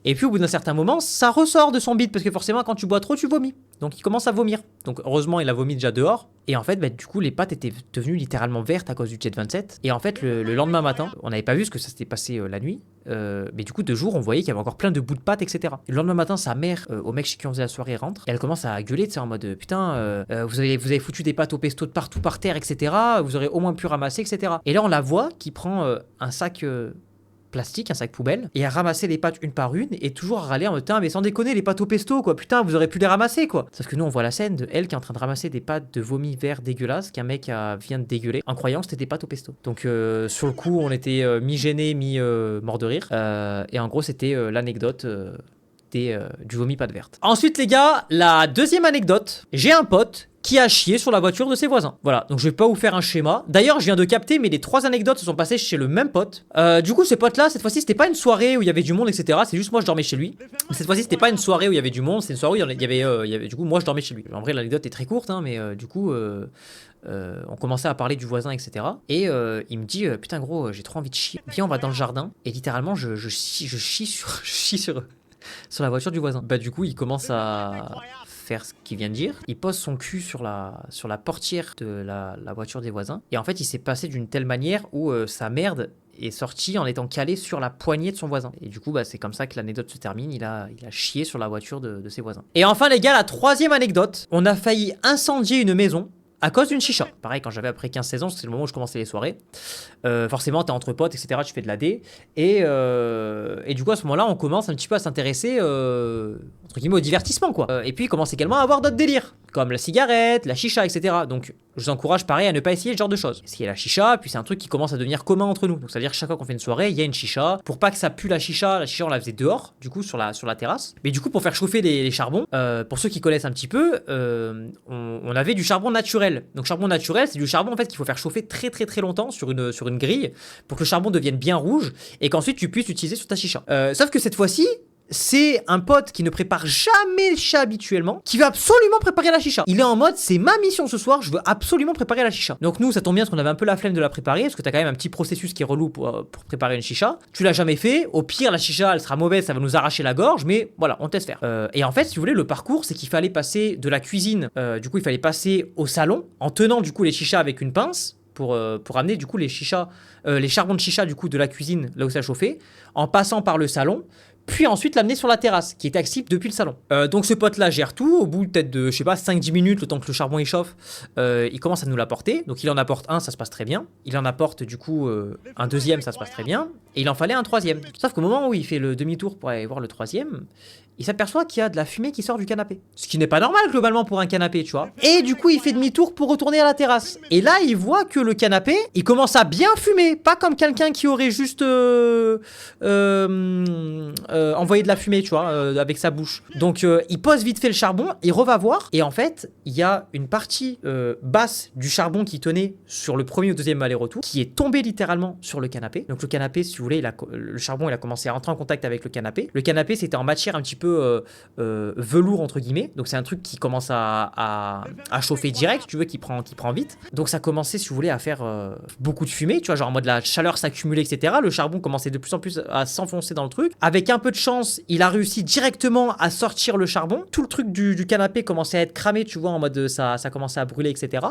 Et puis au bout d'un certain moment, ça ressort de son bide, parce que forcément, quand tu bois trop, tu vomis. Donc il commence à vomir. Donc heureusement, il a vomi déjà dehors. Et en fait, du coup, les pâtes étaient devenues littéralement vertes à cause du Jet 27. Et en fait, le lendemain matin, on n'avait pas vu ce que ça s'était passé la nuit. Mais du coup, de jour, on voyait qu'il y avait encore plein de bouts de pâtes, etc. Et le lendemain matin, sa mère, au mec chez qui on faisait la soirée, rentre. Et elle commence à gueuler, tu sais, en mode putain, vous avez foutu des pâtes au pesto de partout par terre, etc. Vous aurez au moins pu ramasser, etc. Et là, on la voit qui prend un sac plastique, un sac poubelle, et à ramasser les pâtes une par une, et toujours à râler en mode putain, mais sans déconner, les pâtes au pesto, quoi, putain, vous aurez pu les ramasser, quoi. Sauf que nous, on voit la scène de elle qui est en train de ramasser des pâtes de vomi vert dégueulasse qu'un mec vient de dégueuler, en croyant que c'était des pâtes au pesto. Donc, sur le coup, on était mi-gêné, mi-mort de rire, et en gros, c'était l'anecdote du vomi pâte verte. Ensuite, les gars, la deuxième anecdote, j'ai un pote qui a chié sur la voiture de ses voisins. Voilà, donc je vais pas vous faire un schéma. D'ailleurs, je viens de capter, mais les 3 anecdotes se sont passées chez le même pote. Du coup, ce pote-là, cette fois-ci, c'était pas une soirée où il y avait du monde, etc. C'est juste moi, je dormais chez lui. Cette fois-ci, c'était pas une soirée où il y avait du monde, c'est une soirée où il y avait du coup, moi, je dormais chez lui. En vrai, l'anecdote est très courte, hein, mais du coup, on commençait à parler du voisin, etc. Et il me dit, putain, gros, j'ai trop envie de chier. Viens, on va dans le jardin. Et littéralement, je chie sur la voiture du voisin. Du coup, il commence à faire ce qu'il vient de dire. Il pose son cul sur la portière de la voiture des voisins. Et en fait, il s'est passé d'une telle manière où sa merde est sortie en étant calée sur la poignée de son voisin. Et du coup, c'est comme ça que l'anecdote se termine. Il a chié sur la voiture de ses voisins. Et enfin, les gars, la troisième anecdote. On a failli incendier une maison à cause d'une chicha. Pareil, quand j'avais après 15-16 ans, c'est le moment où je commençais les soirées. Forcément, t'es entre potes, etc. Tu fais de la D. Et du coup, à ce moment-là, on commence un petit peu à s'intéresser, entre guillemets, au divertissement, quoi. Et puis, il commence également à avoir d'autres délires, comme la cigarette, la chicha, etc. Donc, je vous encourage, pareil, à ne pas essayer ce genre de choses. Essayer la chicha, puis c'est un truc qui commence à devenir commun entre nous. Donc, c'est-à-dire que chaque fois qu'on fait une soirée, il y a une chicha. Pour pas que ça pue la chicha, on la faisait dehors, du coup, sur la terrasse. Mais du coup, pour faire chauffer les charbons, pour ceux qui connaissent un petit peu, on avait du charbon naturel. Donc, charbon naturel, c'est du charbon, en fait, qu'il faut faire chauffer très, très, très longtemps sur une grille pour que le charbon devienne bien rouge et qu'ensuite tu puisses l'utiliser sur ta chicha. Sauf que cette fois-ci, c'est un pote qui ne prépare jamais le chicha habituellement, qui veut absolument préparer la chicha. Il est en mode, c'est ma mission ce soir, je veux absolument préparer la chicha. Donc nous, ça tombe bien parce qu'on avait un peu la flemme de la préparer, parce que t'as quand même un petit processus qui est relou pour préparer une chicha. Tu l'as jamais fait, au pire la chicha elle sera mauvaise, ça va nous arracher la gorge, mais voilà, on te laisse faire. Et en fait, si vous voulez, le parcours, c'est qu'il fallait passer de la cuisine, du coup il fallait passer au salon, en tenant du coup les chichas avec une pince, pour amener du coup les chichas, les charbons de chicha du coup de la cuisine, là où ça chauffait, en passant par le salon, puis ensuite l'amener sur la terrasse, qui est accessible depuis le salon. Donc ce pote-là gère tout, au bout peut-être de, je sais pas, 5-10 minutes, le temps que le charbon il chauffe, il commence à nous l'apporter. Donc il en apporte un, ça se passe très bien. Il en apporte du coup un deuxième, ça se passe très bien. Et il en fallait un troisième. Sauf qu'au moment où il fait le demi-tour pour aller voir le troisième, il s'aperçoit qu'il y a de la fumée qui sort du canapé. Ce qui n'est pas normal globalement pour un canapé, tu vois. Et du coup, il fait demi-tour pour retourner à la terrasse. Et là, il voit que le canapé, il commence à bien fumer. Pas comme quelqu'un qui aurait juste envoyé de la fumée, tu vois, avec sa bouche. Donc, il pose vite fait le charbon, il reva voir. Et en fait, il y a une partie basse du charbon qui tenait sur le premier ou deuxième aller-retour, qui est tombée littéralement sur le canapé. Donc, le canapé, si vous voulez, le charbon, il a commencé à rentrer en contact avec le canapé. Le canapé, c'était en matière un petit peu velours entre guillemets, donc c'est un truc qui commence à chauffer direct, tu veux, qui prend vite, donc ça commençait, si vous voulez, à faire beaucoup de fumée, tu vois, genre en mode la chaleur s'accumulait, etc. Le charbon commençait de plus en plus à s'enfoncer dans le truc. Avec un peu de chance, il a réussi directement à sortir le charbon. Tout le truc du canapé commençait à être cramé, tu vois, en mode ça commençait à brûler, etc.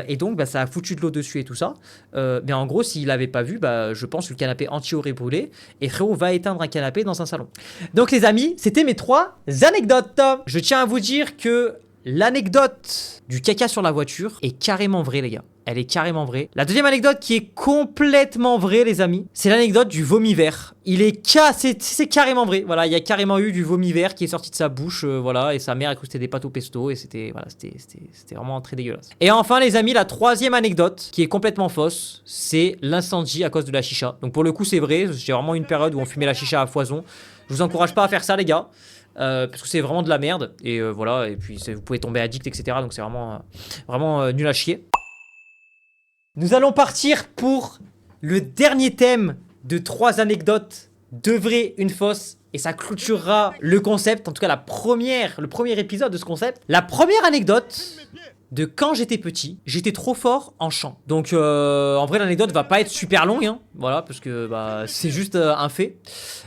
Et donc ça a foutu de l'eau dessus et tout ça. Mais en gros, s'il avait pas vu, je pense que le canapé entier aurait brûlé, et frérot va éteindre un canapé dans un salon. Donc les amis, c'était mes 3 anecdotes. Je tiens à vous dire que l'anecdote du caca sur la voiture est carrément vraie, les gars. Elle est carrément vraie. La deuxième anecdote qui est complètement vraie, les amis, c'est l'anecdote du vomi vert. C'est carrément vrai. Voilà, il y a carrément eu du vomi vert qui est sorti de sa bouche, voilà, et sa mère a cru que c'était des pâtes au pesto, et c'était vraiment très dégueulasse. Et enfin, les amis, la troisième anecdote qui est complètement fausse, c'est l'incendie à cause de la chicha. Donc pour le coup, c'est vrai. J'ai vraiment une période où on fumait la chicha à foison. Je vous encourage pas à faire ça, les gars. Parce que c'est vraiment de la merde. Et voilà, et puis vous pouvez tomber addict, etc. Donc c'est vraiment nul à chier. Nous allons partir pour le dernier thème de 3 anecdotes, 2 vraies, 1 fausse. Et ça clôturera le concept, en tout cas le premier épisode de ce concept. La première anecdote de quand j'étais petit, j'étais trop fort en chant. Donc en vrai l'anecdote va pas être super longue, hein, voilà, parce que c'est juste un fait.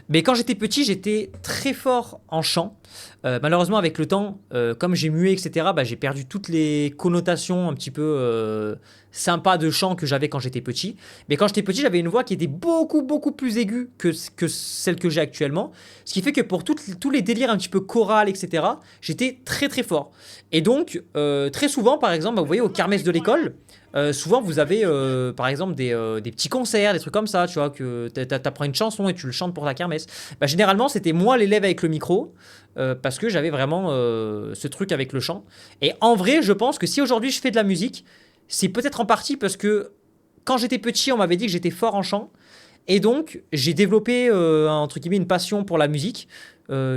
Mais quand j'étais petit, j'étais très fort en chant. Malheureusement, avec le temps, comme j'ai mué, etc., j'ai perdu toutes les connotations un petit peu sympas de chant que j'avais quand j'étais petit. Mais quand j'étais petit, j'avais une voix qui était beaucoup, beaucoup plus aiguë que celle que j'ai actuellement. Ce qui fait que pour tous les délires un petit peu choral, etc., j'étais très, très fort. Et donc, très souvent, par exemple, vous voyez, aux kermesses de l'école, souvent vous avez par exemple des petits concerts, des trucs comme ça, tu vois, que t'apprends une chanson et tu le chantes pour ta kermesse. Généralement, c'était moi l'élève avec le micro. Parce que j'avais vraiment ce truc avec le chant. Et en vrai, je pense que si aujourd'hui je fais de la musique, c'est peut-être en partie parce que quand j'étais petit, on m'avait dit que j'étais fort en chant. Et donc, j'ai développé, entre guillemets, une passion pour la musique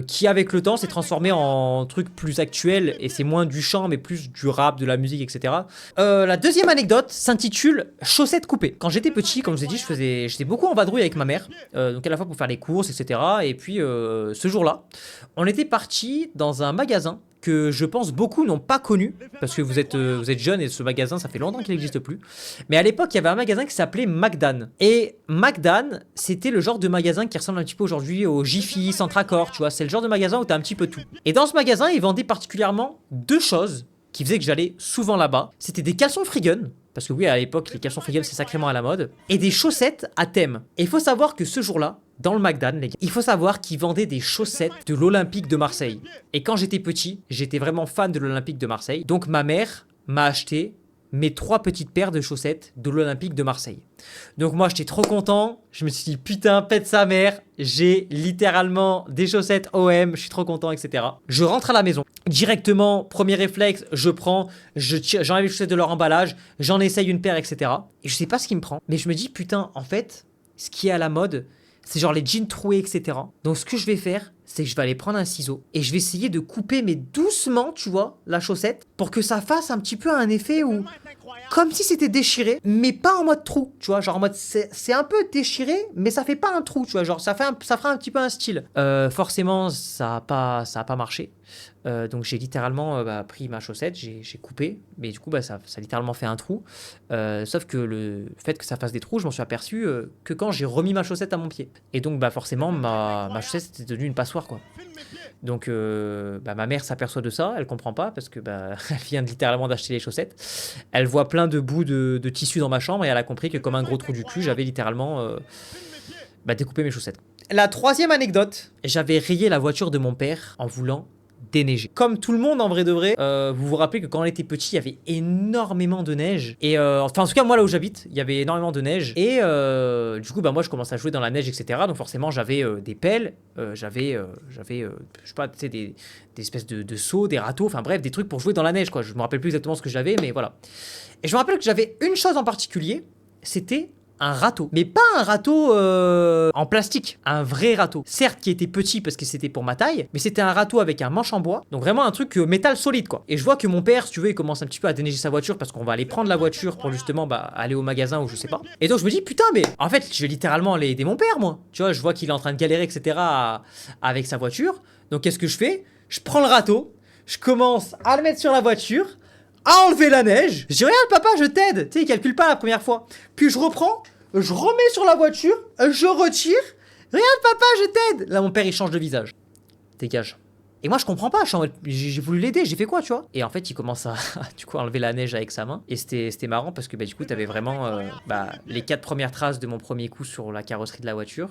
qui, avec le temps, s'est transformée en truc plus actuel. Et c'est moins du chant, mais plus du rap, de la musique, etc. La deuxième anecdote s'intitule « Chaussettes coupées ». Quand j'étais petit, comme je vous ai dit, j'étais beaucoup en vadrouille avec ma mère. Donc à la fois pour faire les courses, etc. Et puis, ce jour-là, on était parti dans un magasin que je pense beaucoup n'ont pas connu, parce que vous êtes jeunes et ce magasin, ça fait longtemps qu'il n'existe plus. Mais à l'époque, il y avait un magasin qui s'appelait Magdan. Et Magdan, c'était le genre de magasin qui ressemble un petit peu aujourd'hui au Jiffy, Centracor, tu vois. C'est le genre de magasin où tu as un petit peu tout. Et dans ce magasin, ils vendaient particulièrement 2 choses qui faisaient que j'allais souvent là-bas. C'était des caleçons Freegun, parce que oui, à l'époque, les caleçons Freegun, c'est sacrément à la mode, et des chaussettes à thème. Et il faut savoir que ce jour-là, dans le Magdan, les gars, il faut savoir qu'ils vendaient des chaussettes de l'Olympique de Marseille. Et quand j'étais petit, j'étais vraiment fan de l'Olympique de Marseille. Donc ma mère m'a acheté mes 3 petites paires de chaussettes de l'Olympique de Marseille. Donc moi, j'étais trop content. Je me suis dit, putain, pète sa mère. J'ai littéralement des chaussettes OM. Je suis trop content, etc. Je rentre à la maison. Directement, premier réflexe, je prends, j'enlève les chaussettes de leur emballage, j'en essaye une paire, etc. Et je sais pas ce qui me prend. Mais je me dis, putain, en fait, ce qui est à la mode, c'est genre les jeans troués, etc. Donc ce que je vais faire, c'est que je vais aller prendre un ciseau et je vais essayer de couper, mais doucement, tu vois, la chaussette, pour que ça fasse un petit peu un effet où, comme si c'était déchiré, mais pas en mode trou, tu vois, genre en mode, c'est un peu déchiré, mais ça fait pas un trou, tu vois, genre ça fera un petit peu un style. Forcément, ça a pas marché. Donc j'ai littéralement pris ma chaussette, j'ai coupé, mais du coup ça a littéralement fait un trou. Sauf que le fait que ça fasse des trous, je m'en suis aperçu que quand j'ai remis ma chaussette à mon pied. Et donc forcément ma chaussette était devenue une passoire quoi. Donc ma mère s'aperçoit de ça, elle comprend pas parce que elle vient littéralement d'acheter les chaussettes. Elle voit plein de bouts de tissu dans ma chambre et elle a compris que comme un gros trou du cul, j'avais littéralement découpé mes chaussettes. La 3e anecdote, j'avais rayé la voiture de mon père en voulant déneiger. Comme tout le monde en vrai de vrai, vous vous rappelez que quand on était petit, il y avait énormément de neige. Et enfin en tout cas moi là où j'habite, il y avait énormément de neige. Et du coup moi je commence à jouer dans la neige, etc. Donc forcément j'avais des pelles, j'avais je sais pas, tu sais, des espèces de seaux, des râteaux, enfin bref, des trucs pour jouer dans la neige quoi. Je me rappelle plus exactement ce que j'avais, mais voilà. Et je me rappelle que j'avais une chose en particulier, c'était un râteau. Mais pas un râteau en plastique, un vrai râteau. Certes qui était petit parce que c'était pour ma taille, mais c'était un râteau avec un manche en bois, donc vraiment un truc métal solide quoi. Et je vois que mon père, si tu veux, il commence un petit peu à déneiger sa voiture parce qu'on va aller prendre la voiture pour justement aller au magasin ou je sais pas. Et donc je me dis putain mais en fait je vais littéralement aller aider mon père moi. Tu vois, je vois qu'il est en train de galérer etc. avec sa voiture. Donc qu'est-ce que je fais? Je prends le râteau, je commence à le mettre sur la voiture, à enlever la neige. Je dis regarde papa je t'aide. Tu sais il calcule pas la première fois. Puis je reprends, je remets sur la voiture, je retire. Regarde papa je t'aide. Là mon père il change de visage. Dégage. Et moi je comprends pas, j'ai voulu l'aider, j'ai fait quoi tu vois. Et en fait il commence à du coup enlever la neige avec sa main. Et c'était marrant parce que du coup t'avais vraiment les 4 premières traces de mon premier coup sur la carrosserie de la voiture.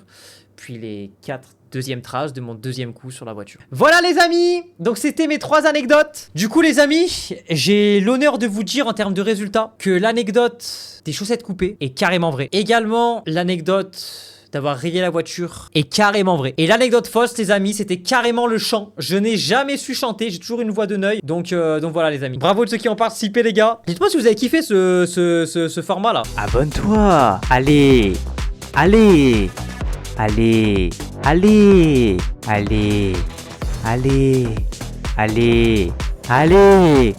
Puis les 4 deuxièmes traces de mon deuxième coup sur la voiture. Voilà les amis. Donc c'était mes 3 anecdotes. Du coup les amis, j'ai l'honneur de vous dire en termes de résultats que l'anecdote des chaussettes coupées est carrément vraie. Également l'anecdote d'avoir rayé la voiture est carrément vrai. Et l'anecdote fausse, les amis, c'était carrément le chant. Je n'ai jamais su chanter, j'ai toujours une voix de neuil. Donc voilà, les amis. Bravo de ceux qui ont participé, les gars. Dites-moi si vous avez kiffé ce format-là. Abonne-toi. Allez. Allez. Allez. Allez. Allez. Allez. Allez. Allez.